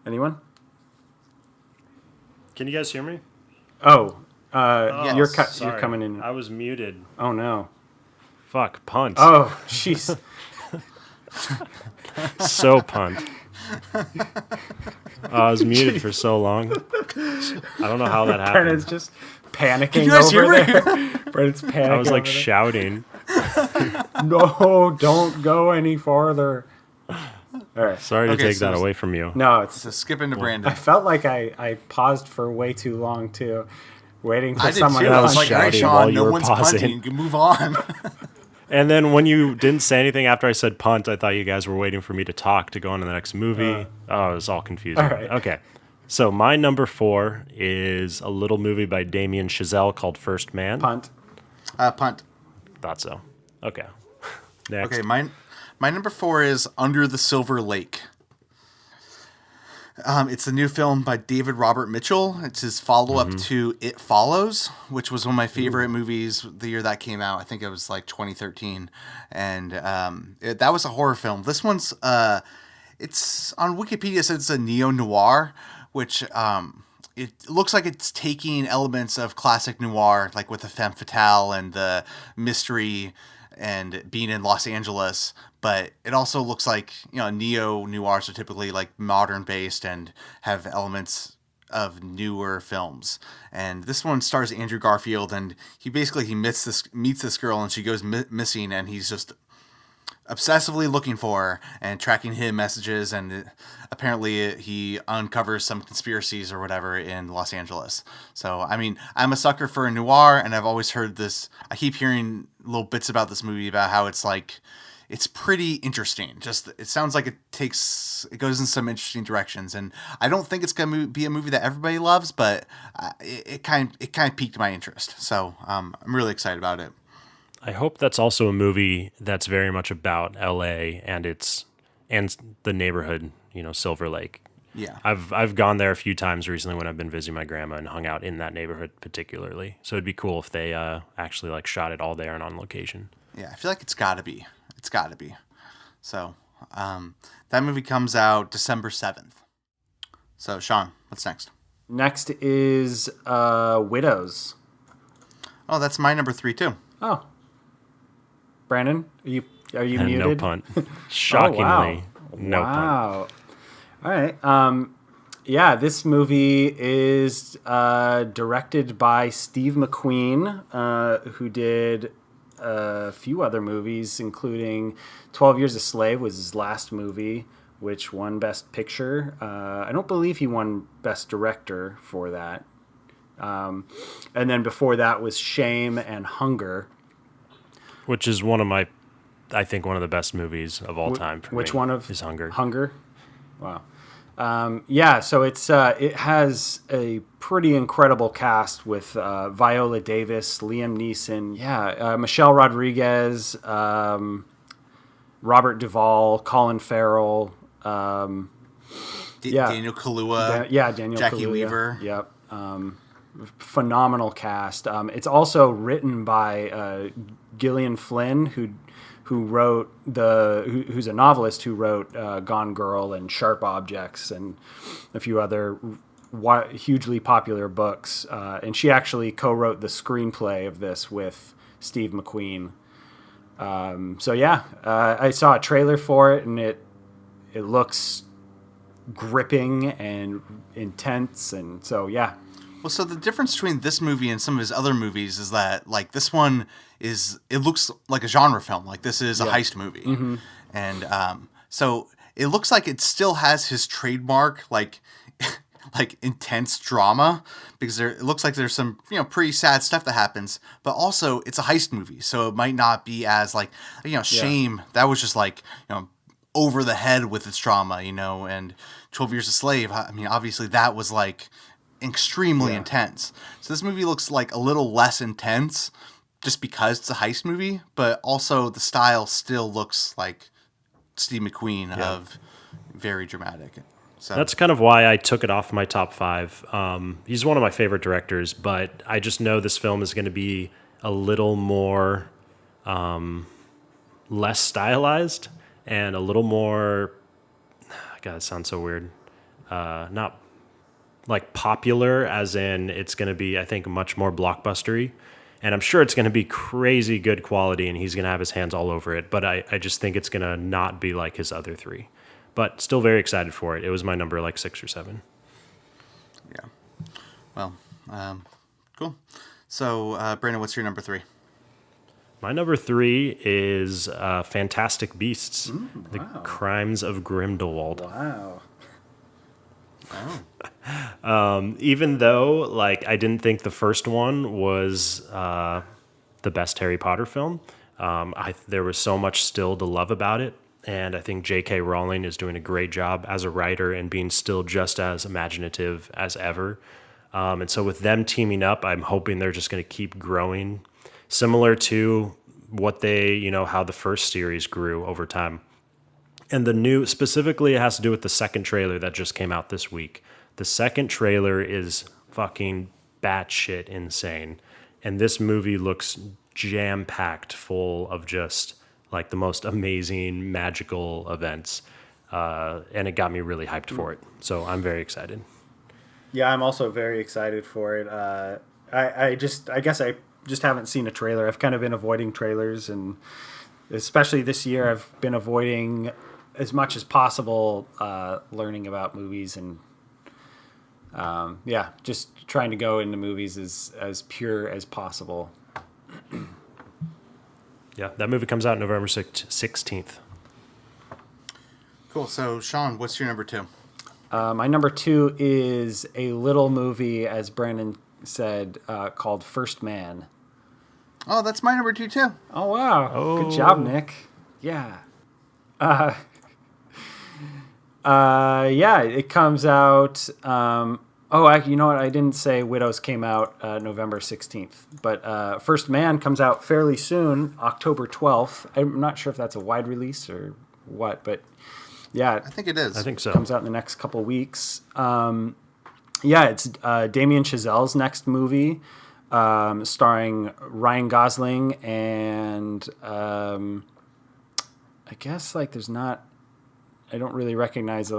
Anyone? Can you guys hear me? You're coming in. I was muted. Oh no. Fuck, punt. Oh, jeez. So punt. I was muted for so long. I don't know how that happened. Brennan's just panicking over there. Brennan's panicking. I was like shouting. No, don't go any farther. All right. Sorry to take that away from you. No, it's So skip into Brandon. I felt like I paused for way too long too, waiting for I did someone too. I else. was like, all right, shouting while Sean, you no were one's pausing. punting. You can move on. And then when you didn't say anything after I said punt, I thought you guys were waiting for me to talk to go on to the next movie. It was all confusing. All right. Okay. So my number 4 is a little movie by Damien Chazelle called First Man. Punt. Punt. Thought so. Okay. Next. Okay, my number 4 is Under the Silver Lake. It's a new film by David Robert Mitchell. It's his follow-up to It Follows, which was one of my favorite movies the year that came out. I think it was like 2013. And that was a horror film. This one's, it's on Wikipedia, it says it's a neo-noir, which it looks like it's taking elements of classic noir, like with the femme fatale and the mystery and being in Los Angeles, but it also looks like, neo-noirs are typically like modern based and have elements of newer films. And this one stars Andrew Garfield, and he meets this girl, and she goes missing, and he's just obsessively looking for her and tracking hidden messages, and apparently he uncovers some conspiracies or whatever in Los Angeles. So, I mean, I'm a sucker for a noir, and I've always heard this. I keep hearing little bits about this movie about how it's like, it's pretty interesting. Just, it sounds like it goes in some interesting directions, and I don't think it's going to be a movie that everybody loves, but it kind of piqued my interest. So, I'm really excited about it. I hope that's also a movie that's very much about LA and the neighborhood, Silver Lake. Yeah. I've gone there a few times recently when I've been visiting my grandma and hung out in that neighborhood particularly. So it'd be cool if they actually like shot it all there and on location. Yeah, I feel like it's got to be. It's got to be. So, that movie comes out December 7th. So, Sean, what's next? Next is Widows. Oh, that's my number 3 too. Oh. Brandon, are you And muted? no punt. Shockingly, no punt. Wow. All right. Yeah, this movie is directed by Steve McQueen, who did a few other movies, including 12 Years a Slave was his last movie, which won Best Picture. I don't believe he won Best Director for that. And then before that was Shame and Hunger. Which is one of the best movies of all time for Which me, one of is Hunger. Hunger? Wow. So it has a pretty incredible cast with Viola Davis, Liam Neeson, Michelle Rodriguez, Robert Duvall, Colin Farrell, Daniel Kaluuya. Daniel Jackie Kaluuya. Weaver. Yep. Phenomenal cast. It's also written by Gillian Flynn, who's a novelist who wrote Gone Girl and Sharp Objects and a few other hugely popular books. And she actually co-wrote the screenplay of this with Steve McQueen. I saw a trailer for it, and it looks gripping and intense, and so yeah. Well, so the difference between this movie and some of his other movies is that, like, this one it looks like a genre film. Like, this is a heist movie. Mm-hmm. And so it looks like it still has his trademark, like intense drama, because it looks like there's some, pretty sad stuff that happens, but also it's a heist movie. So it might not be as, like, Shame. That was just, like, over the head with its drama, and 12 Years a Slave. I mean, obviously that was, like, extremely intense. So this movie looks like a little less intense just because it's a heist movie, but also the style still looks like Steve McQueen of very dramatic. So that's kind of why I took it off my top 5. He's one of my favorite directors, but I just know this film is going to be a little more less stylized and a little more, God, it sounds so weird, not like popular, as in it's going to be, I think, much more blockbustery. And I'm sure it's going to be crazy good quality, and he's going to have his hands all over it. But I just think it's going to not be like his other 3. But still very excited for it. It was my number, like, 6 or 7. Yeah. Well, cool. So, Brandon, what's your number 3? My number 3 is Fantastic Beasts, The Crimes of Grindelwald. Wow. Even though, like, I didn't think the first one was the best Harry Potter film, there was so much still to love about it. And I think J.K. Rowling is doing a great job as a writer and being still just as imaginative as ever. And so with them teaming up, I'm hoping they're just going to keep growing, similar to what how the first series grew over time. And specifically, it has to do with the second trailer that just came out this week. The second trailer is fucking batshit insane. And this movie looks jam-packed full of just, like, the most amazing, magical events. And it got me really hyped for it. So I'm very excited. Yeah, I'm also very excited for it. I guess I just haven't seen a trailer. I've kind of been avoiding trailers, and especially this year, I've been avoiding as much as possible learning about movies, and just trying to go into movies as pure as possible. Yeah, that movie comes out November 16th. Cool. So, Sean, what's your number 2? My number 2 is a little movie, as Brandon said, called First Man. Oh, that's my number 2 too. Oh, wow. Oh. Good job, Nick. Yeah. It comes out. You know what? I didn't say Widows came out November 16th, but First Man comes out fairly soon, October 12th. I'm not sure if that's a wide release or what, but yeah. I think it is. I think so. Comes out in the next couple weeks. It's Damien Chazelle's next movie, starring Ryan Gosling and I guess, like, I don't really recognize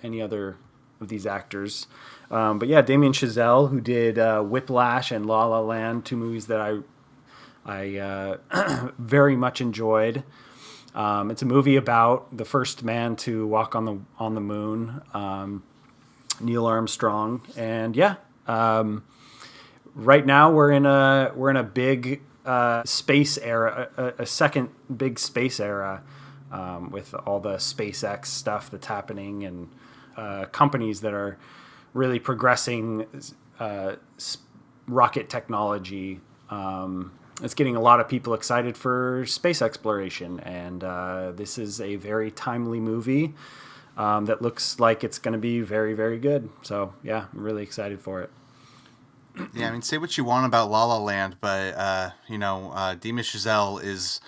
any other of these actors. But yeah, Damien Chazelle, who did Whiplash and La La Land, 2 movies that I very much enjoyed. It's a movie about the first man to walk on the moon, Neil Armstrong, and right now we're in a big space era, a second big space era, with all the SpaceX stuff that's happening, and companies that are really progressing rocket technology. It's getting a lot of people excited for space exploration, and this is a very timely movie. that looks like it's going to be very, very good. So, yeah, I'm really excited for it. Yeah, I mean, say what you want about La La Land, but, Damien Chazelle is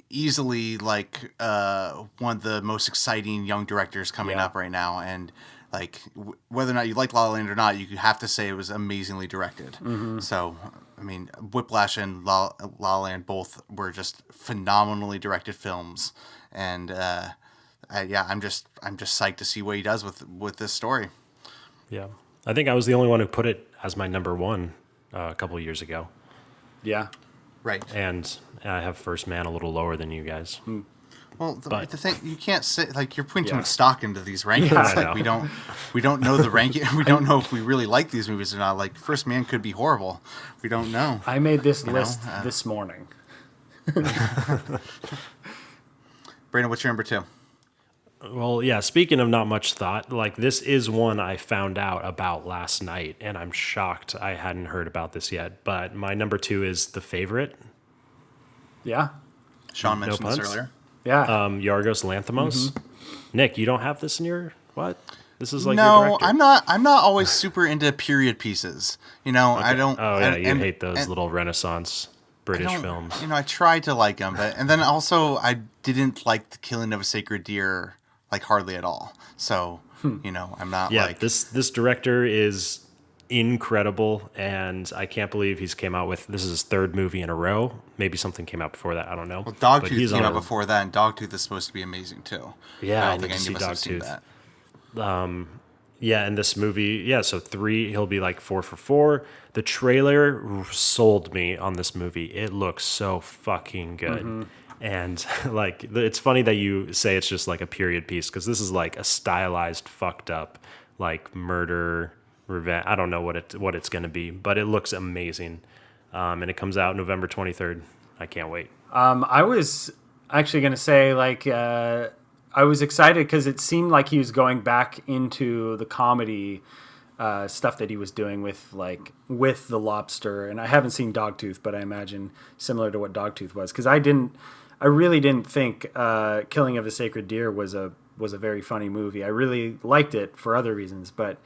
easily, like, one of the most exciting young directors coming up right now. And, like, whether or not you like La La Land or not, you have to say it was amazingly directed. So, I mean, Whiplash and La La Land both were just phenomenally directed films. And, I'm just psyched to see what he does with this story. Yeah. I think I was the only one who put it as my number one a couple of years ago. Yeah. Right. And I have First Man a little lower than you guys. Well, the thing, you can't say, like, you're putting too Yeah. much stock into these rankings. Yeah, I Like, know. we don't know the ranking. We don't know if we really like these movies or not. Like, First Man could be horrible. We don't know. I made this list this morning. Brandon, what's your number 2? Well, yeah, speaking of not much thought, like this is one I found out about last night, and I'm shocked I hadn't heard about this yet. But my number 2 is The Favorite. Yeah. Sean mentioned this puns? earlier. Yeah. Yorgos Lanthimos. Nick, you don't have this in your what? This is like your No, director. I'm not always super into period pieces. I don't. Oh yeah, you and- hate those and little Renaissance British I don't- films. I tried to like them, and then also I didn't like The Killing of a Sacred Deer like hardly at all. So I'm not Yeah, like this director is incredible, and I can't believe he's came out with this is his 3rd movie in a row. Maybe something came out before that. I don't know. Well, But Dogtooth he's came on out a- before that, and Dogtooth is supposed to be amazing too. Yeah, I I don't think need to any of see us have seen Dogtooth. that. Yeah, in this movie, so 3, he'll be like 4 for 4. The trailer sold me on this movie. It looks so fucking good. And like, it's funny that you say it's just like a period piece, because this is like a stylized, fucked up, like murder, revenge. I don't know what it's going to be, but it looks amazing. And it comes out November 23rd. I can't wait. I was actually going to say, like, I was excited because it seemed like he was going back into the comedy stuff that he was doing with The Lobster. And I haven't seen Dogtooth, but I imagine similar to what Dogtooth was. Because I really didn't think Killing of a Sacred Deer was a very funny movie. I really liked it for other reasons, but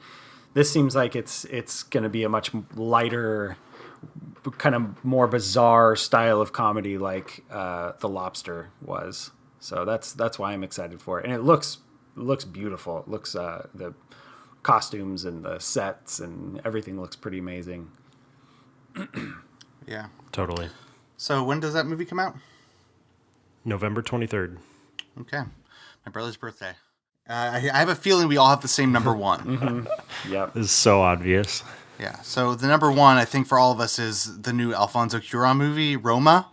this seems like it's going to be a much lighter, kind of more bizarre style of comedy like The Lobster was. So that's why I'm excited for it, and it looks beautiful. It looks the costumes and the sets and everything looks pretty amazing. Yeah. Totally. So when does that movie come out? November 23rd. Okay, my brother's birthday. I have a feeling we all have the same number 1. Yep. This is so obvious. Yeah. So the number 1, I think, for all of us is the new Alfonso Cuarón movie, Roma.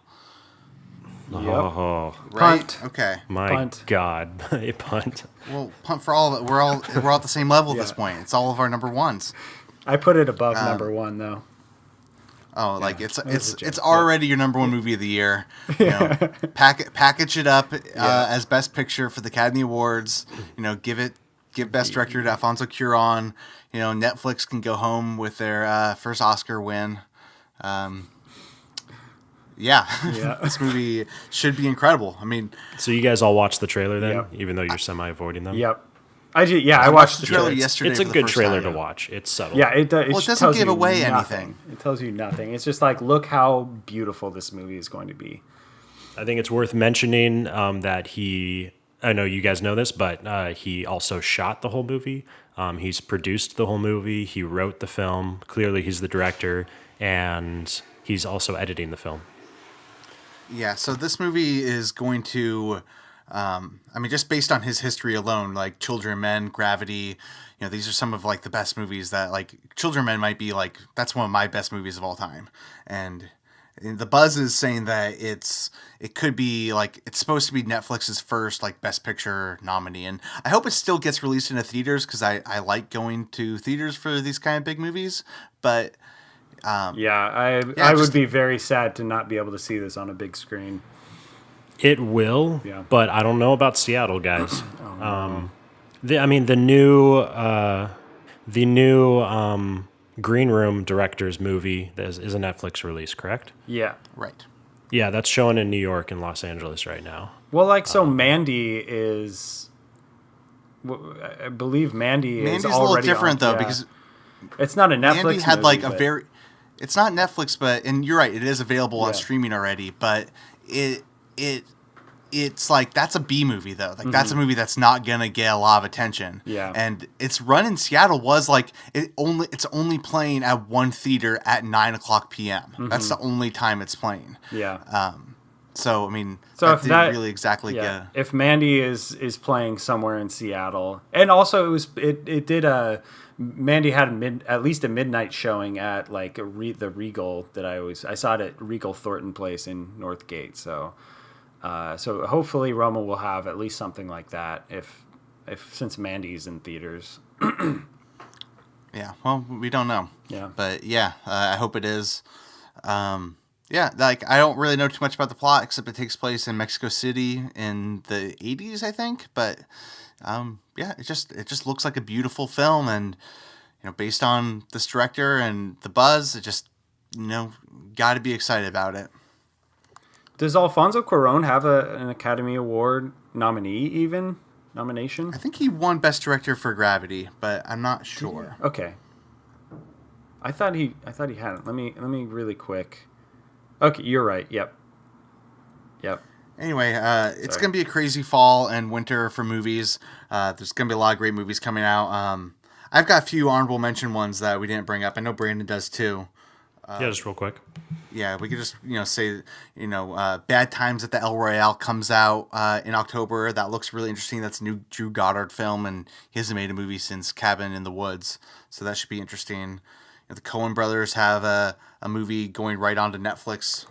Oh, Right. Punt. Okay. my Punt. God. A punt. Well, punt for all of it. We're all at the same level at this point. It's all of our number 1s. I put it above number 1 though. Oh, like it's was a joke. already your number 1 movie of the year. Package it up as Best Picture for the Academy Awards. Give Best Director to Alfonso Cuarón. Netflix can go home with their first Oscar win. Yeah. This movie should be incredible. I mean, So you guys all watched the trailer then, Yep. even though you're semi-avoiding them? Yep. I did. Yeah, I watched watched the trailer trailer. yesterday. It's a for the good first trailer time. to watch. It's subtle. Yeah, it doesn't tells give you away nothing. anything. It tells you nothing. It's just like, look how beautiful this movie is going to be. I think it's worth mentioning that I know you guys know this, but he also shot the whole movie. He's produced the whole movie. He wrote the film. Clearly, he's the director, and he's also editing the film. Yeah, so this movie is going to, just based on his history alone, like Children of Men, Gravity, these are some of like the best movies that like Children of Men might be like, that's one of my best movies of all time. And the buzz is saying that it could be like, it's supposed to be Netflix's first like Best Picture nominee. And I hope it still gets released into theaters because I like going to theaters for these kind of big movies. But I just- would be very sad to not be able to see this on a big screen. It will, Yeah. but I don't know about Seattle, guys. The new Green Room director's movie is a Netflix release, correct? Yeah. right. Yeah, that's showing in New York and Los Angeles right now. Well, Mandy is I believe Mandy is Mandy's already a little different though, yeah. because it's not a Netflix Mandy had movie, like but- a very. It's not Netflix, but and you're right, it is available on streaming already. But it's like that's a B movie though. Like that's a movie that's not gonna get a lot of attention. Yeah. And its run in Seattle was like it's only playing at one theater at 9:00 p.m. That's the only time it's playing. Yeah. So I mean, So that if didn't really exactly get. If Mandy is playing somewhere in Seattle, and also it did Mandy had at least a midnight showing at like the Regal that I saw it at Regal Thornton Place in Northgate. So so hopefully Roma will have at least something like that if since Mandy's in theaters. Yeah, well, we don't know. Yeah. But yeah, I hope it is. Yeah, like I don't really know too much about the plot except it takes place in Mexico City in the 80s, I think. But yeah, it just looks like a beautiful film, and based on this director and the buzz, it just got to be excited about it. Does Alfonso Cuarón have an Academy Award nomination? I think he won Best Director for Gravity, but I'm not sure. Okay. I thought he hadn't. Let me really quick. Okay, you're right. Yep. Anyway, it's going to be a crazy fall and winter for movies. There's going to be a lot of great movies coming out. I've got a few honorable mention ones that we didn't bring up. I know Brandon does too. Yeah, just real quick. Yeah, we could just say Bad Times at the El Royale comes out in October. That looks really interesting. That's a new Drew Goddard film, and he hasn't made a movie since Cabin in the Woods, so that should be interesting. The Coen brothers have a movie going right onto Netflix,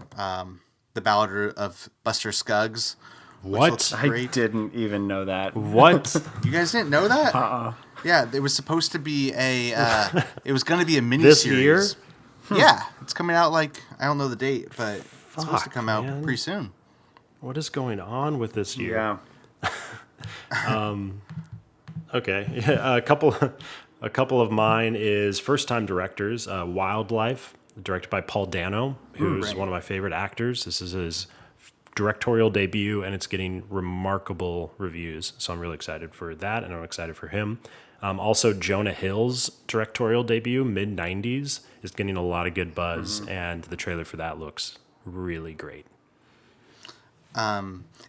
The Ballad of Buster Scruggs. What? I didn't even know that. What? You guys didn't know that? Yeah, it was supposed to be it was going to be a miniseries. This year? Yeah, it's coming out I don't know the date, but it's supposed to come out man. pretty soon. What is going on with this year? Yeah. Okay, yeah, a couple of mine is first-time directors. Wildlife, directed by Paul Dano, who's one of my favorite actors. This is his directorial debut, and it's getting remarkable reviews. So I'm really excited for that, and I'm excited for him. Also, Jonah Hill's directorial debut, mid-90s, is getting a lot of good buzz, and the trailer for that looks really great.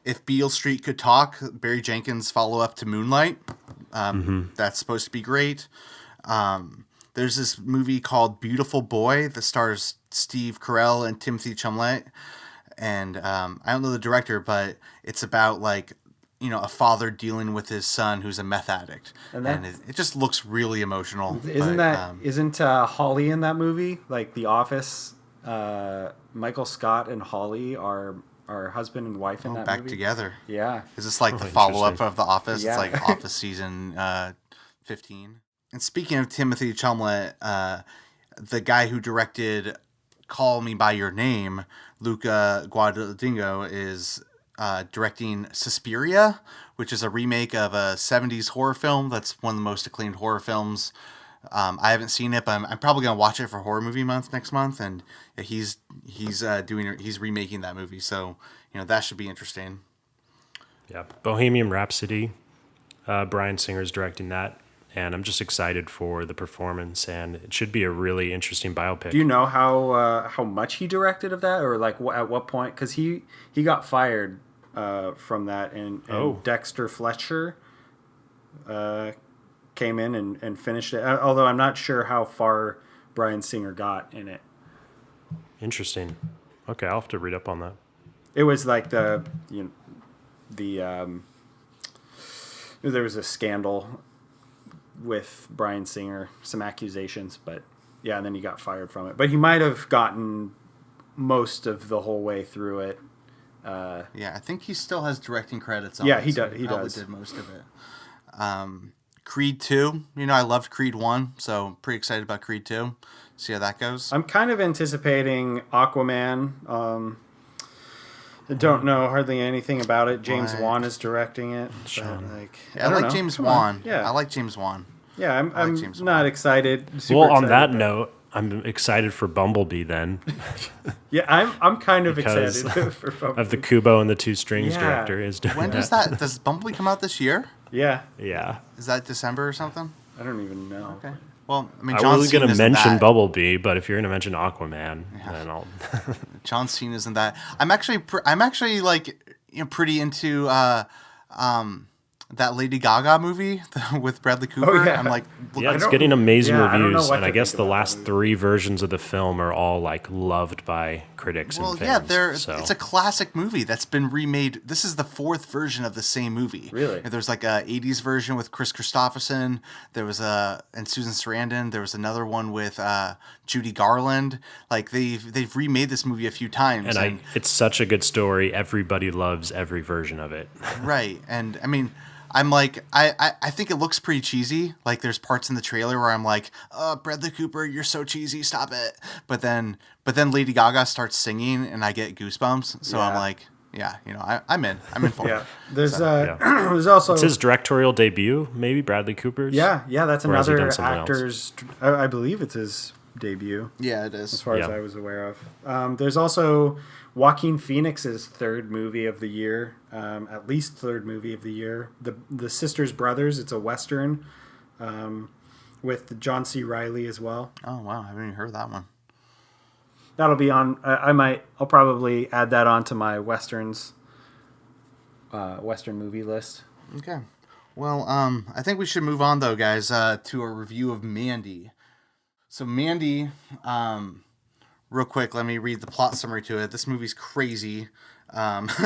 If Beale Street Could Talk, Barry Jenkins' follow-up to Moonlight, that's supposed to be great. There's this movie called Beautiful Boy that stars Steve Carell and Timothy Chalamet, and I don't know the director, but it's about a father dealing with his son who's a meth addict, and it just looks really emotional. Isn't Holly in that movie? Like The Office, Michael Scott and Holly are husband and wife in that back movie. together. Yeah. Is this the follow-up of The Office? Yeah. It's like Office season 15. And speaking of Timothy Chalamet, the guy who directed Call Me By Your Name, Luca Guadagnino, is directing Suspiria, which is a remake of a 70s horror film. That's one of the most acclaimed horror films. I haven't seen it, but I'm probably gonna watch it for Horror Movie Month next month, and he's remaking that movie, so that should be interesting. Yeah, Bohemian Rhapsody, Bryan Singer's directing that, and I'm just excited for the performance, and it should be a really interesting biopic. Do you know how much he directed of that, or at what point? Because he got fired from that, and Dexter Fletcher came in and finished it. Although I'm not sure how far Bryan Singer got in it. Interesting. Okay, I'll have to read up on that. It was like there was a scandal with Bryan Singer, some accusations, but yeah, and then he got fired from it. But he might have gotten most of the whole way through it. Yeah, I think he still has directing credits on Yeah, it. he so does. He probably does. did most of it. Creed 2, I loved Creed 1, so pretty excited about Creed 2. See how that goes. I'm kind of anticipating Aquaman. I don't know hardly anything about it. James Wan is directing it. But I like James Wan. Yeah. I like James Wan. Yeah, I'm James not Wan. excited. Well, on excited that about it. note, I'm excited for Bumblebee then, Yeah, I'm kind of Because excited for Bumblebee. of the Kubo and the Two Strings Yeah. director is doing When that. does Bumblebee come out this year? Yeah. Yeah. Is that December or something? I don't even know. Okay. Well, I mean, I John was Cena going to isn't mention that. Bumblebee, but if you're going to mention Aquaman, then I'll. John Cena isn't that. I'm actually like pretty into that Lady Gaga movie with Bradley Cooper. yeah. I'm like, Yeah, it's don't- getting amazing yeah, I don't know reviews, what and to I guess think the about that last movie. 3 versions of the film are all like loved by critics well, and yeah, fans. So. it's a classic movie that's been remade. This is the 4th version of the same movie. Really? There's like a 80s version with Chris Christopherson. There was and Susan Sarandon. There was another one with Judy Garland. Like they've remade this movie a few times. and it's such a good story. Everybody loves every version of it. Right. And I mean, I'm like, I think it looks pretty cheesy. Like there's parts in the trailer where I'm like, Bradley Cooper, you're so cheesy, stop it. But then Lady Gaga starts singing and I get goosebumps. So I'm Yeah. like, yeah, I'm in for Yeah. it. There's yeah. there's also It's his directorial debut, maybe Bradley Cooper's. yeah, that's Or has he another done something else? actor's. I believe it's his debut, Yeah, it as is. far as Yeah. I was aware of. There's also Joaquin Phoenix's 3rd movie of the year, at least 3rd movie of the year. The Sisters Brothers. It's a western with John C. Reilly as well. Oh, wow. I haven't even heard of that one. That'll be on. I'll probably add that onto my westerns. Western movie list. Okay. Well, I think we should move on though, guys, to a review of Mandy. So Mandy, real quick, let me read the plot summary to it. This movie's crazy. The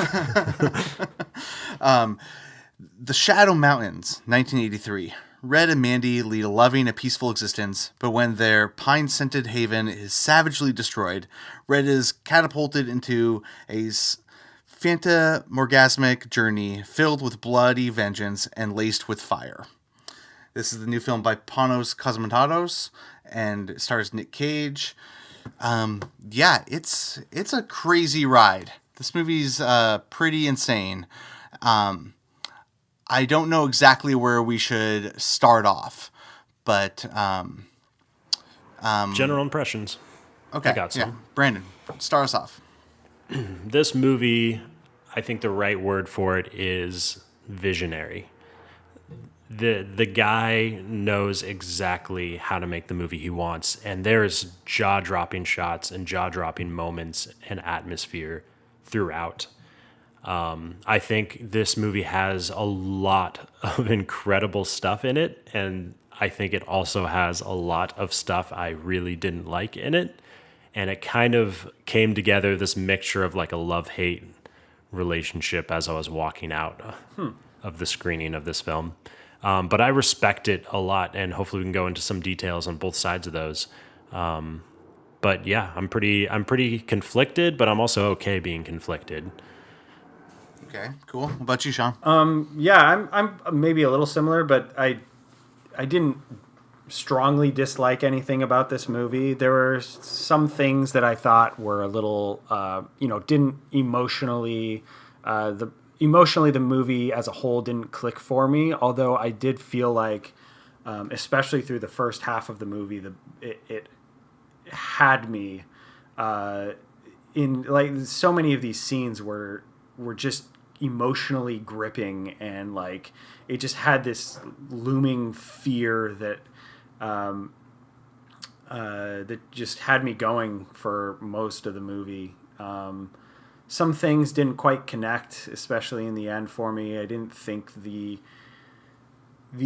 Shadow Mountains, 1983. Red and Mandy lead a loving and peaceful existence, but when their pine-scented haven is savagely destroyed, Red is catapulted into a phantomorgasmic journey filled with bloody vengeance and laced with fire. This is the new film by Panos Cosmatos and it stars Nick Cage. Yeah, it's a crazy ride. This movie's pretty insane. I don't know exactly where we should start off, but General impressions. okay, I got some. yeah. Brandon, start us off. This movie, I think the right word for it is visionary. The guy knows exactly how to make the movie he wants, and there's jaw-dropping shots and jaw-dropping moments and atmosphere throughout. I think this movie has a lot of incredible stuff in it, and I think it also has a lot of stuff I really didn't like in it. And it kind of came together, this mixture of like a love-hate relationship as I was walking out of the screening of this film. But I respect it a lot, and hopefully we can go into some details on both sides of those. But yeah, I'm pretty conflicted, but I'm also okay being conflicted. Okay, cool. What about you, Sean? Yeah, I'm maybe a little similar, but I didn't strongly dislike anything about this movie. There were some things that I thought were a little, didn't emotionally, the movie as a whole didn't click for me. Although I did feel like, especially through the first half of the movie, it had me in like so many of these scenes were just emotionally gripping, and like it just had this looming fear that that just had me going for most of the movie. Some things didn't quite connect, especially in the end for me. I didn't think the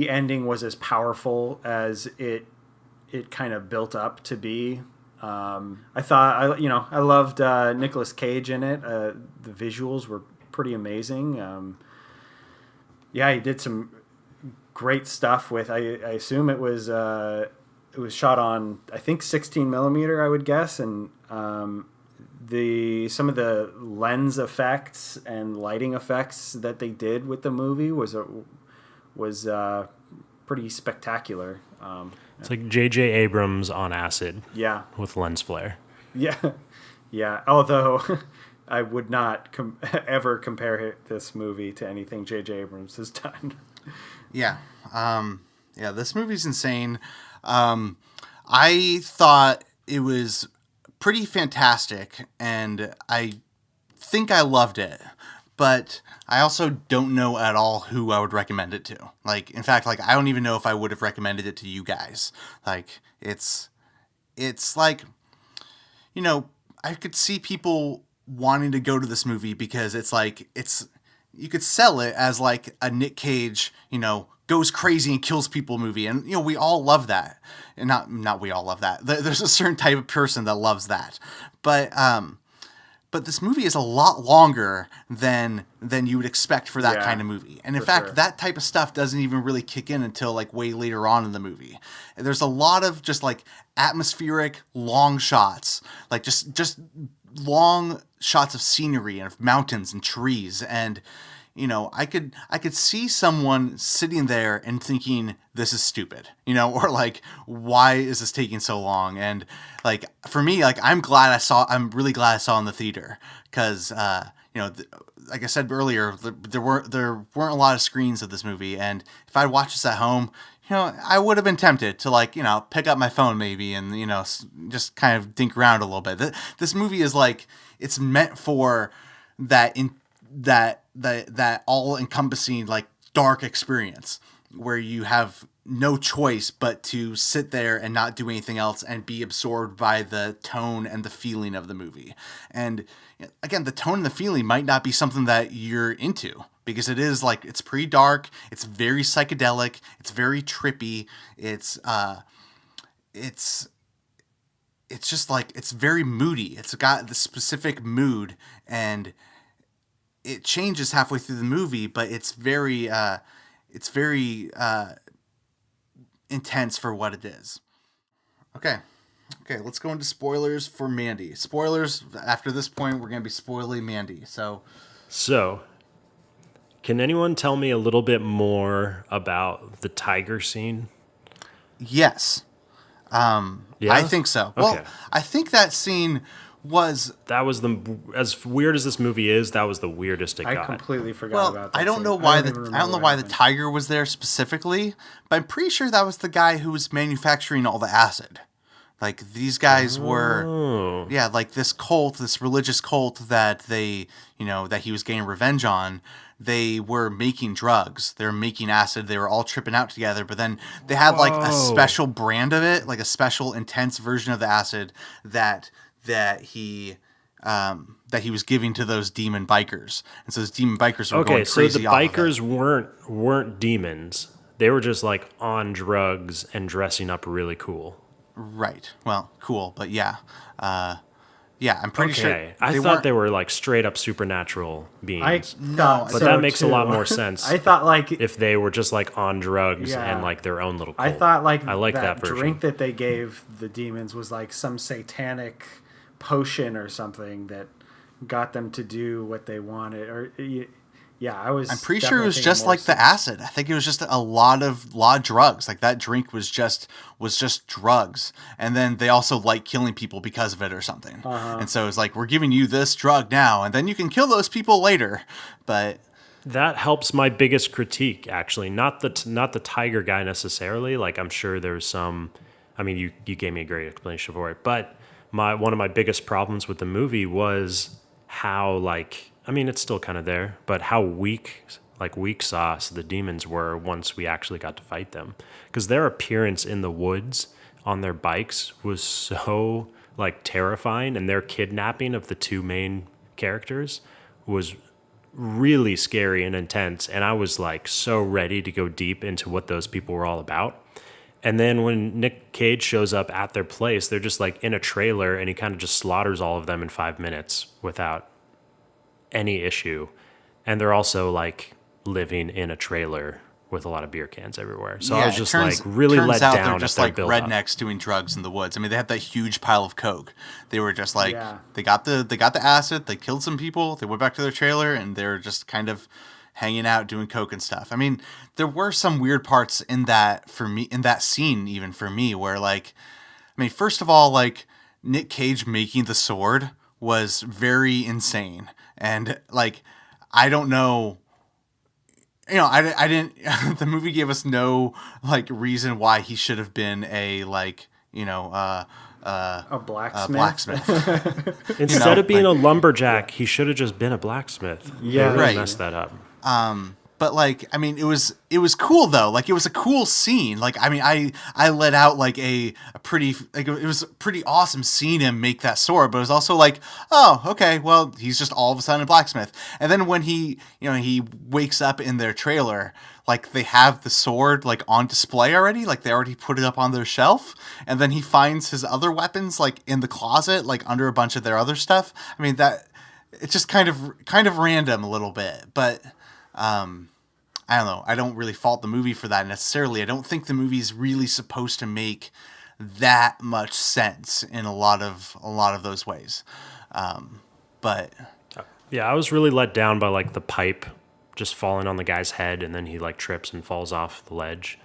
ending was as powerful as it kind of built up to be. I thought I loved Nicolas Cage in it. The visuals were pretty amazing. Yeah, he did some great stuff with. I assume it was shot on, I think, 16 millimeter, I would guess, and some of the lens effects and lighting effects that they did with the movie was pretty spectacular. It's like J.J. Abrams on acid. Yeah. With lens flare. Yeah, yeah. Although I would not ever compare this movie to anything J.J. Abrams has done. Yeah. Yeah, this movie's insane. I thought it was pretty fantastic, and I think I loved it. but I also don't know at all who I would recommend it to. Like, in fact, like, I don't even know if I would have recommended it to you guys. Like, it's like, you know, I could see people wanting to go to this movie because it's like, you could sell it as like a Nick Cage, you know, goes crazy and kills people movie. And, you know, we all love that. And not we all love that. There's a certain type of person that loves that. But this movie is a lot longer than you would expect for that kind of movie. And in fact, that type of stuff doesn't even really kick in until like way later on in the movie. And there's a lot of just like atmospheric long shots, like just long shots of scenery and of mountains and trees. And, you know, I could see someone sitting there and thinking, this is stupid, you know, or like, why is this taking so long? And like, for me, like, I'm really glad I saw it in the theater because, you know, like I said earlier, there weren't a lot of screens of this movie. And if I'd watched this at home, you know, I would have been tempted to, like, you know, pick up my phone maybe and, you know, just kind of dink around a little bit. This movie is like, it's meant for that all encompassing, like, dark experience where you have no choice but to sit there and not do anything else and be absorbed by the tone and the feeling of the movie. And again, the tone and the feeling might not be something that you're into because it is like, it's pretty dark. It's very psychedelic. It's very trippy. It's just like, it's very moody. It's got the specific mood and it changes halfway through the movie, but it's very intense for what it is. Okay, let's go into spoilers for Mandy. Spoilers, after this point, we're going to be spoiling Mandy. So, can anyone tell me a little bit more about the tiger scene? Yes. Yeah? I think so. Okay. Well, I think that scene was... That was as weird as this movie is, that was the weirdest it got. I completely forgot about that. I don't know why the tiger was there specifically, but I'm pretty sure that was the guy who was manufacturing all the acid. Like, these guys were, like this cult, this religious cult that they, you know, that he was getting revenge on. They were making drugs. They were making acid. They were all tripping out together. But then they had like a special brand of it, like a special intense version of the acid that he was giving to those demon bikers. And so those demon bikers were going crazy. So the bikers weren't demons. They were just like on drugs and dressing up really cool. Right. Well, cool, but yeah. I'm pretty sure. I thought they were like straight up supernatural beings. But that makes a lot more sense. I thought like if they were just like on drugs and like their own little cult. I thought like I like that version. drink that they gave the demons was like some satanic potion or something that got them to do what they wanted. Or I'm pretty sure it was just like the acid. I think it was just a lot of drugs. Like that drink was just drugs, and then they also like killing people because of it or something. And so it's like, we're giving you this drug now, and then you can kill those people later. But that helps my biggest critique, actually. Not the tiger guy necessarily. Like, I'm sure there's some. I mean, you gave me a great explanation for it, but one of my biggest problems with the movie was how, like, I mean, it's still kind of there, but how weak sauce the demons were once we actually got to fight them. Because their appearance in the woods on their bikes was so, like, terrifying, and their kidnapping of the two main characters was really scary and intense, and I was, like, so ready to go deep into what those people were all about. And then when Nick Cage shows up at their place, they're just, like, in a trailer, and he kind of just slaughters all of them in 5 minutes without any issue. And they're also like living in a trailer with a lot of beer cans everywhere. So I was just like really let down. They're just like rednecks doing drugs in the woods. I mean, they had that huge pile of coke. They were just like they got the acid. They killed some people. They went back to their trailer and they're just kind of hanging out doing coke and stuff. I mean, there were some weird parts in that for me, in that scene, even for me, where like, I mean, first of all, like Nick Cage making the sword was very insane. And like, I don't know, you know, I didn't, the movie gave us no like reason why he should have been a like, you know, A blacksmith. blacksmith. Instead of being a lumberjack, he should have just been a blacksmith. Yeah. They really Right. messed that up. But like, I mean, it was cool though. Like, it was a cool scene. Like, I mean, I let out like a pretty, like, it was a pretty awesome seeing him make that sword, but it was also like, oh, okay, well, he's just all of a sudden a blacksmith. And then when he wakes up in their trailer, like, they have the sword like on display already, like they already put it up on their shelf, and then he finds his other weapons like in the closet, like under a bunch of their other stuff. I mean, that it's just kind of random a little bit, but I don't know. I don't really fault the movie for that necessarily. I don't think the movie's really supposed to make that much sense in a lot of those ways. But Yeah, I was really let down by like the pipe just falling on the guy's head, and then he like trips and falls off the ledge.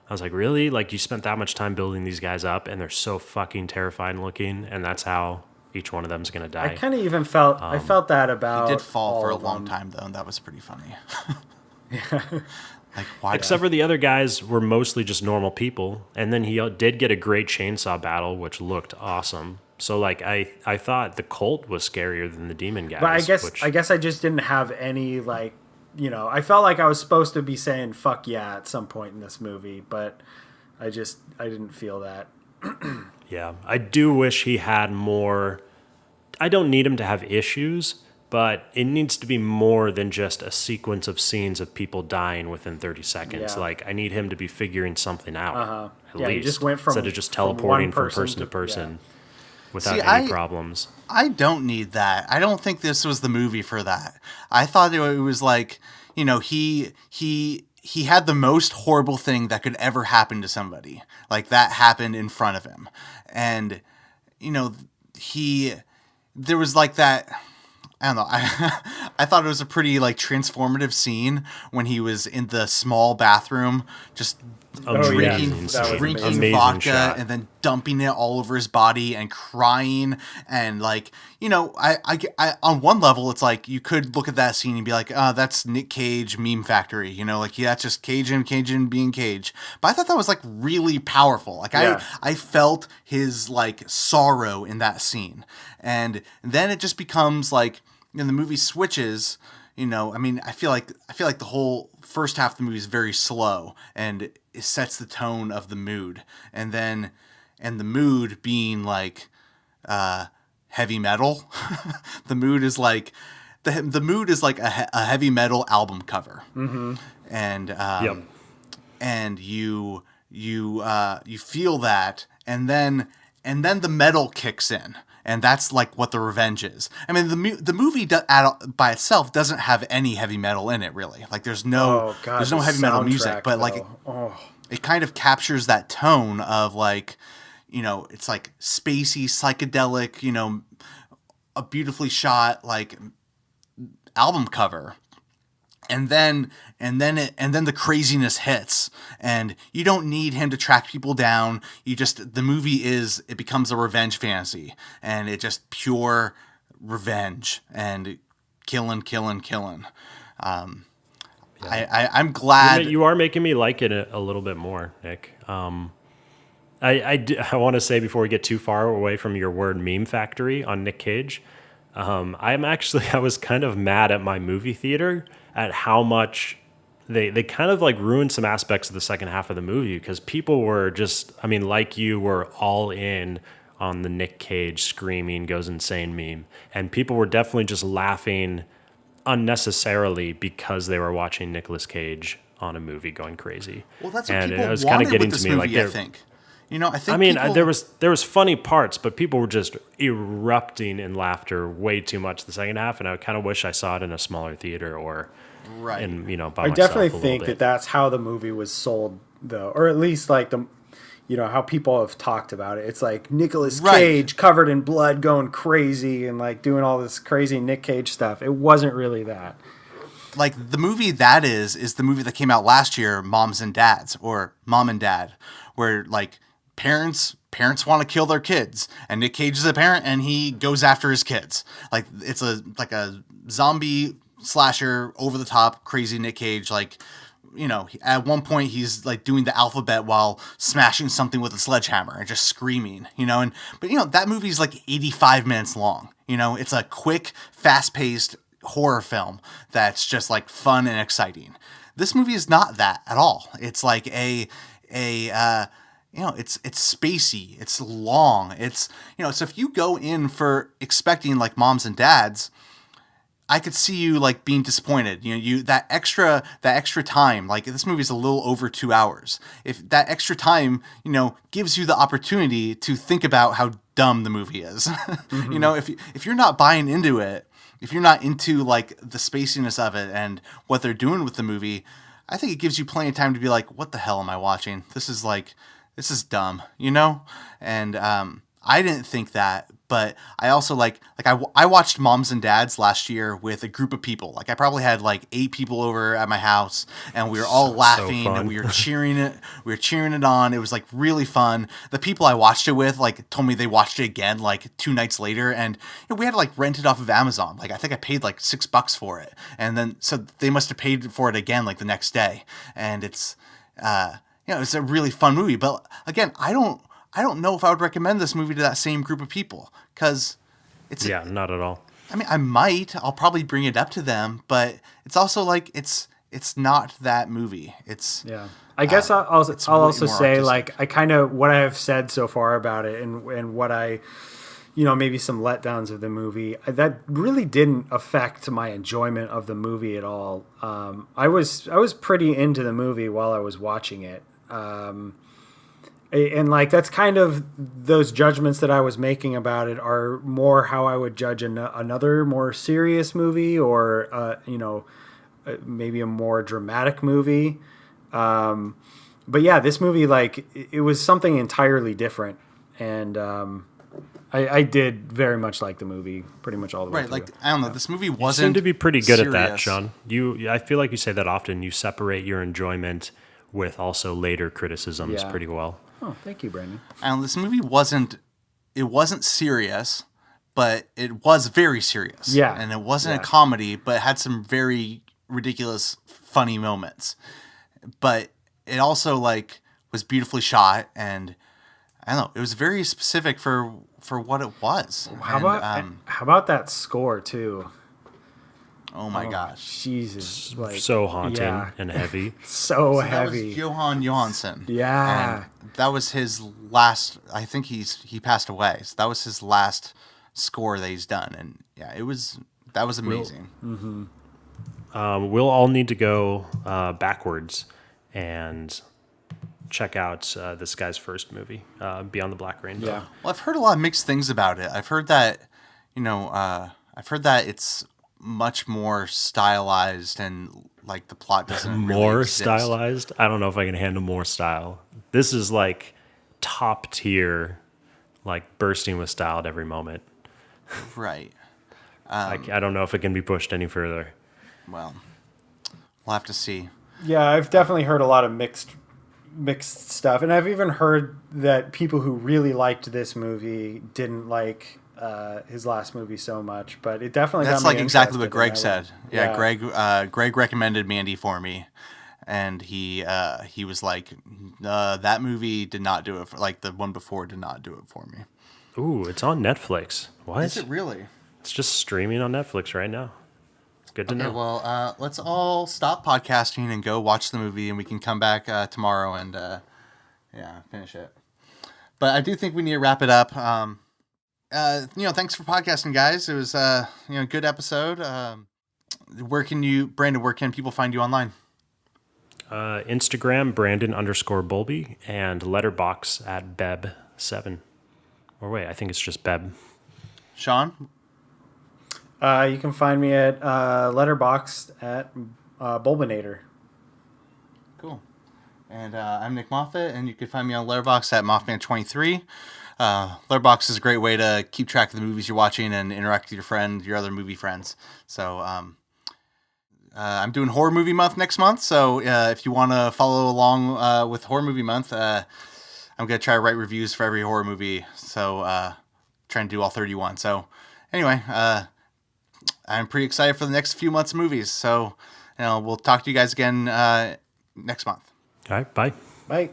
I was like, really? Like, you spent that much time building these guys up, and they're so fucking terrifying looking, and that's how each one of them is gonna die. I kind of even felt I felt that about. he did fall all for a of long them. time though, and that was pretty funny. Like, why? Except for the other guys were mostly just normal people, and then he did get a great chainsaw battle, which looked awesome. So like, I thought the cult was scarier than the demon guys. But which, I guess I just didn't have any like, I felt like I was supposed to be saying fuck yeah at some point in this movie, but I didn't feel that. yeah, I do wish he had more. I don't need him to have issues, but it needs to be more than just a sequence of scenes of people dying within 30 seconds. Yeah. Like, I need him to be figuring something out. At Yeah, he least, just went from- instead of just from one teleporting from person person to to- person without See, any problems. I don't need that. I don't think this was the movie for that. I thought it was like, he had the most horrible thing that could ever happen to somebody. Like, that happened in front of him. And, there was like that, I don't know. I thought it was a pretty like transformative scene when he was in the small bathroom, just drinking, That was drinking amazing vodka shot. and then dumping it all over his body and crying. And like, I on one level, it's like you could look at that scene and be like, that's Nick Cage meme factory, like, yeah, that's just Cajun being Cage. But I thought that was like really powerful. Like, Yeah. I felt his like sorrow in that scene. And then it just becomes like, the movie switches, I mean, I feel like the whole first half of the movie is very slow, and it sets the tone of the mood. And the mood being like heavy metal. The mood is like the mood is like a heavy metal album cover. Mm-hmm. And Yep. and you feel that, and then the metal kicks in, and that's like what the revenge is. I mean, the movie by itself doesn't have any heavy metal in it, really. Like, there's no the heavy metal music, soundtrack, but like though. it kind of captures that tone of like, it's like spacey, psychedelic, a beautifully shot like album cover. And then the craziness hits, and you don't need him to track people down. The movie it becomes a revenge fantasy, and it just pure revenge and killing. I'm glad You are making me like it a little bit more, Nick. I want to say before we get too far away from your word meme factory on Nick Cage, I was kind of mad at my movie theater at how much they kind of like ruined some aspects of the second half of the movie, because people were just, I mean, like you were all in on the Nick Cage screaming goes insane meme, and people were definitely just laughing unnecessarily because they were watching Nicolas Cage on a movie going crazy. Well, that's what and people it was wanted kind of getting with this to me movie, like I they're- think. I think. I mean, people, there was funny parts, but people were just erupting in laughter way too much the second half, and I kind of wish I saw it in a smaller theater or, Right. in by I myself definitely a little think bit. that's how the movie was sold, though, or at least like how people have talked about it. It's like Nicolas Right. Cage covered in blood, going crazy and like doing all this crazy Nick Cage stuff. It wasn't really that. Like, the movie that is the movie that came out last year, Moms and Dads, or Mom and Dad, where like parents want to kill their kids, and Nick Cage is a parent and he goes after his kids. Like, it's a zombie slasher, over the top crazy Nick Cage, like at one point he's like doing the alphabet while smashing something with a sledgehammer and just screaming, but that movie's like 85 minutes long. It's a quick, fast-paced horror film that's just like fun and exciting. This movie is not that at all. It's like it's spacey, it's long. So if you go in for expecting like Moms and Dads, I could see you like being disappointed. That extra time, like this movie is a little over 2 hours. If that extra time, gives you the opportunity to think about how dumb the movie is, mm-hmm. If you're not buying into it, if you're not into like the spaciness of it and what they're doing with the movie, I think it gives you plenty of time to be like, what the hell am I watching? This is dumb, And I didn't think that, but I also I watched Moms and Dads last year with a group of people. Like I probably had like 8 people over at my house, and we were all laughing and we were cheering it. We were cheering it on. It was like really fun. The people I watched it with like told me they watched it again like 2 nights later, and we had to like rent it off of Amazon. Like I think I paid like $6 for it, and then so they must have paid for it again like the next day. And it's it's a really fun movie. But again, I don't know if I would recommend this movie to that same group of people because it's not at all. I mean, I'll probably bring it up to them, but it's also like it's not that movie. I guess I'll also say artistic. like I kind of what I have said so far about it and what I maybe some letdowns of the movie that really didn't affect my enjoyment of the movie at all. I was pretty into the movie while I was watching it. And like that's kind of those judgments that I was making about it are more how I would judge another more serious movie or maybe a more dramatic movie. But yeah, this movie like it was something entirely different, and I did very much like the movie pretty much all the way through. Like I don't know, this movie You wasn't seem to be pretty good serious. at that, Sean. I feel like you say that often. You separate your enjoyment with also later criticisms pretty well. Oh, thank you, Brandon. And this movie wasn't serious, but it was very serious. Yeah. And it wasn't a comedy, but it had some very ridiculous, funny moments. But it also like was beautifully shot, and I don't know, it was very specific for what it was. How about that score too? Oh my gosh. Jesus. Like, so haunting and heavy. So That heavy. was Johan Johansson. Yeah. And that was his last, I think he passed away. So that was his last score that he's done. And yeah, that was amazing. We'll all need to go backwards and check out this guy's first movie, Beyond the Black Rainbow. Yeah. Well, I've heard a lot of mixed things about it. I've heard that, it's much more stylized and like the plot doesn't More really exist. stylized? I don't know if I can handle more style. This is like top tier, like bursting with style at every moment. Right. I don't know if it can be pushed any further. Well, we'll have to see. Yeah, I've definitely heard a lot of mixed stuff, and I've even heard that people who really liked this movie didn't like his last movie so much. But it definitely That's got me like exactly what interested Greg in said. that. Greg recommended Mandy for me, and he was like, that movie did not do it for, like the one before did not do it for me. Ooh, it's on Netflix. What? Is it really? It's just streaming on Netflix right now. It's good to know. Well, let's all stop podcasting and go watch the movie, and we can come back tomorrow and finish it. But I do think we need to wrap it up. Thanks for podcasting, guys. It was a good episode. Where can people find you online? Instagram, Brandon_Bulby, and Letterbox at Beb7. Or wait, I think it's just Beb. Sean? You can find me at Letterboxd at Bulbinator. Cool. And I'm Nick Moffat, and you can find me on Letterboxd at Moffman23. Letterboxd is a great way to keep track of the movies you're watching and interact with your other movie friends. So I'm doing Horror Movie Month next month, so if you want to follow along with Horror Movie Month, I'm going to try to write reviews for every horror movie, so trying to do all 31. So anyway, I'm pretty excited for the next few months of movies, so we'll talk to you guys again next month. All right, bye. Bye.